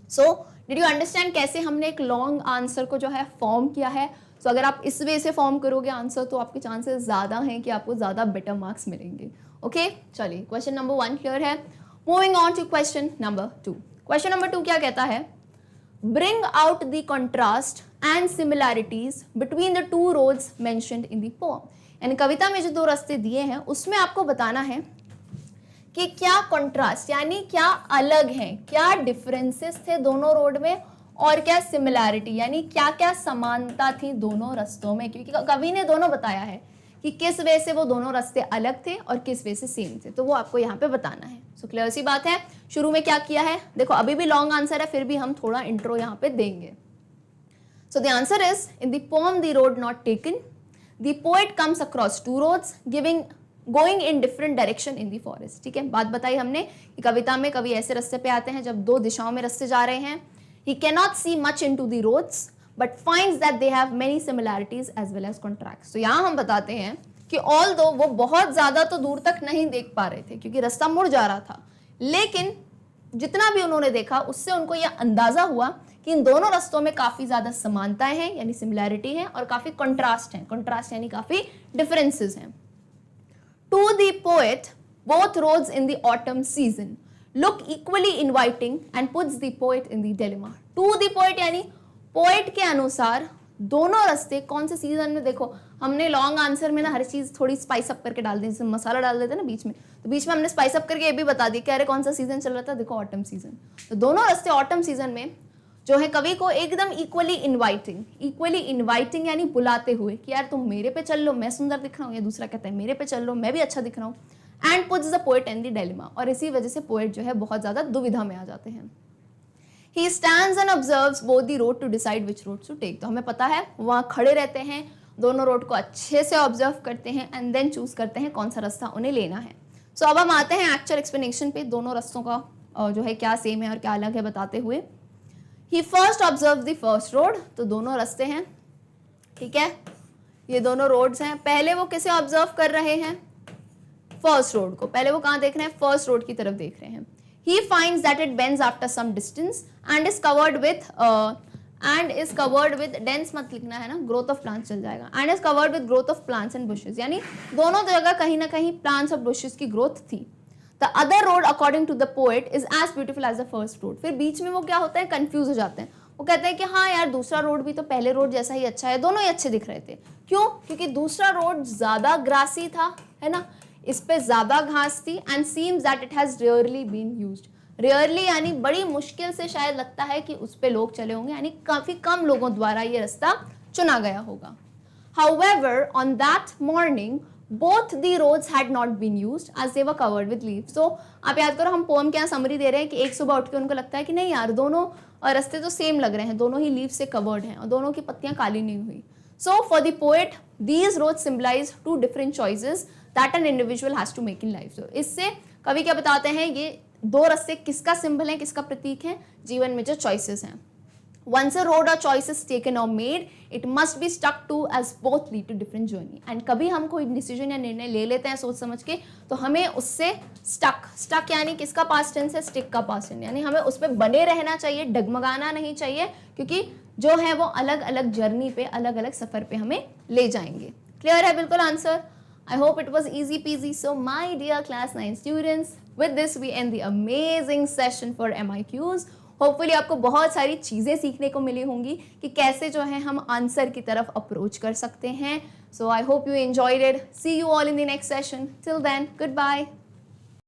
S1: सो डिड यू अंडरस्टैंड कैसे हमने एक लॉन्ग आंसर को जो है फॉर्म किया है? सो अगर आप इस वे से फॉर्म करोगे आंसर तो आपके चांसेस ज्यादा हैं कि आपको ज्यादा बेटर मार्क्स मिलेंगे। ओके, चलिए क्वेश्चन नंबर 1 क्लियर है। Moving on to question number 2। Question number 2 क्या कहता है? Bring out the contrast and similarities between the two roads mentioned in the poem। यानी कविता में जो दो रास्ते दिए हैं उसमें आपको बताना है कि क्या कंट्रास्ट यानी क्या अलग हैं, क्या डिफरेंसेस थे दोनों रोड में, और क्या सिमिलैरिटी यानी क्या क्या समानता थी दोनों रास्तों में। क्योंकि कवि ने दोनों बताया है कि किस वे से वो दोनों रास्ते अलग थे और किस वे से सेम थे, तो वो आपको यहाँ पे बताना है। सो क्लियर सी बात है। शुरू में क्या किया है? देखो अभी भी लॉन्ग आंसर है, फिर भी हम थोड़ा इंट्रो यहाँ पे देंगे। So the answer is in the poem the road not taken the poet comes across two roads going in different direction in the forest. ठीक है, बात बताई हमने कि कविता में कवि ऐसे रास्ते पे आते हैं जब दो दिशाओं में रास्ते जा रहे हैं। He can not see much in to the roads but finds that they have many similarities as well as contrasts। तो यहाँ हम बताते हैं कि although वो बहुत ज्यादा तो दूर तक नहीं देख पा रहे थे क्योंकि रास्ता मुड़ जा रहा था, लेकिन जितना भी उन्होंने देखा उससे उनको यह अंदाजा हुआ कि इन दोनों रास्तों में काफी ज्यादा समानताएं हैं यानी सिमिलैरिटी है, और काफी कंट्रास्ट है। कंट्रास्ट यानी काफी डिफरेंसेस हैं। To the poet both roads in the autumn season look equally inviting and puts the poet in the dilemma। to the poet यानी पोएट के अनुसार दोनों रास्ते कौन से सीजन में, देखो हमने लॉन्ग आंसर में ना हर चीज थोड़ी स्पाइस अप करके डाल दी, जैसे मसाला डाल देते ना बीच में, तो बीच में हमने स्पाइस अप करके ये भी बता दिया कि अरे कौन सा सीजन चल रहा था, देखो ऑटम सीजन। तो दोनों रास्ते ऑटम सीजन में जो है कवि को एकदम इक्वली इन्वाइटिंग यानी बुलाते हुए कि यार तुम मेरे पे चल लो, मैं सुंदर दिख रहा हूँ, या दूसरा कहता है मेरे पे चल लो, मैं भी अच्छा दिख रहा हूँ, and puts the poet in the dilemma, और इसी वजह से पोएट जो है बहुत ज़्यादा दुविधा में आ जाते हैं। He stands and observes both the road to decide which road to take. तो हमें पता है वहाँ खड़े रहते हैं, दोनों रोड को अच्छे से ऑब्जर्व करते हैं एंड देन चूज करते हैं कौन सा रास्ता उन्हें लेना है। सो अब हम आते हैं एक्चुअल एक्सप्लेनेशन पे, दोनों रास्तों का जो है क्या सेम है और क्या अलग है बताते हुए। He first observed the first road, तो दोनों रास्ते हैं, ठीक है, ये दोनों रोड्स हैं। पहले वो किसे ऑब्जर्व कर रहे हैं? फर्स्ट रोड को। पहले वो कहाँ देख रहे हैं? फर्स्ट रोड की तरफ देख रहे हैं। He finds that it bends after some distance and is covered with dense मत लिखना है ना, growth of plants चल जाएगा, and is covered with growth of plants and bushes, यानी दोनों जगह कहीं ना कहीं plants और bushes की growth थी। The other road according to the poet is as beautiful as the first road। फिर बीच में वो क्या होता है? कंफ्यूज हो जाते हैं। वो कहते हैं कि हाँ यार दूसरा रोड भी तो पहले रोड जैसा ही अच्छा है, दोनों ही अच्छे दिख रहे थे। क्यों? क्योंकि दूसरा रोड ज्यादा ग्रासी था, है ना, इस पे ज्यादा घास थी, and seems that it has rarely been used. Rarely यानी बड़ी मुश्किल से शायद लगता है कि उस पे लोग चले होंगे, यानी काफी कम लोगों द्वारा ये रास्ता चुना गया होगा। However, on that morning, both the roads had not been used as they were covered with leaves। So आप याद करो, हम पोएम के यहाँ समरी दे रहे हैं कि एक सुबह उठ के उनको लगता है कि नहीं यार दोनों रास्ते तो सेम लग रहे हैं, दोनों ही लीव से कवर्ड हैं और दोनों की पत्तियां काली नहीं हुई। So for the poet, these roads symbolize two different choices that an individual has to make in life। So इससे कवि क्या बताते हैं, ये दो रास्ते किसका सिंबल है, किसका प्रतीक है? जीवन में जो चॉइसेस हैं। Once a road or choice is taken or made, it must be stuck to as both lead to different journey। and कभी हम कोई डिसीजन या निर्णय ले लेते हैं सोच समझ के, तो हमें उससे स्टक यानी किसका पास्ट टेंस है? स्टिक का पास्ट टेंस, यानी हमें उस पर बने रहना चाहिए, डगमगाना नहीं चाहिए, क्योंकि जो है वो अलग अलग जर्नी पे, अलग अलग सफर पे हमें ले जाएंगे। क्लियर है बिल्कुल answer? I hope it was easy peasy। So my dear class 9 students, with this we end the amazing session for MIQs। Hopefully आपको बहुत सारी चीज़ें सीखने को मिली होंगी कि कैसे जो है हम आंसर की तरफ अप्रोच कर सकते हैं। So I hope you enjoyed it. See you all in the next session. Till then, good bye.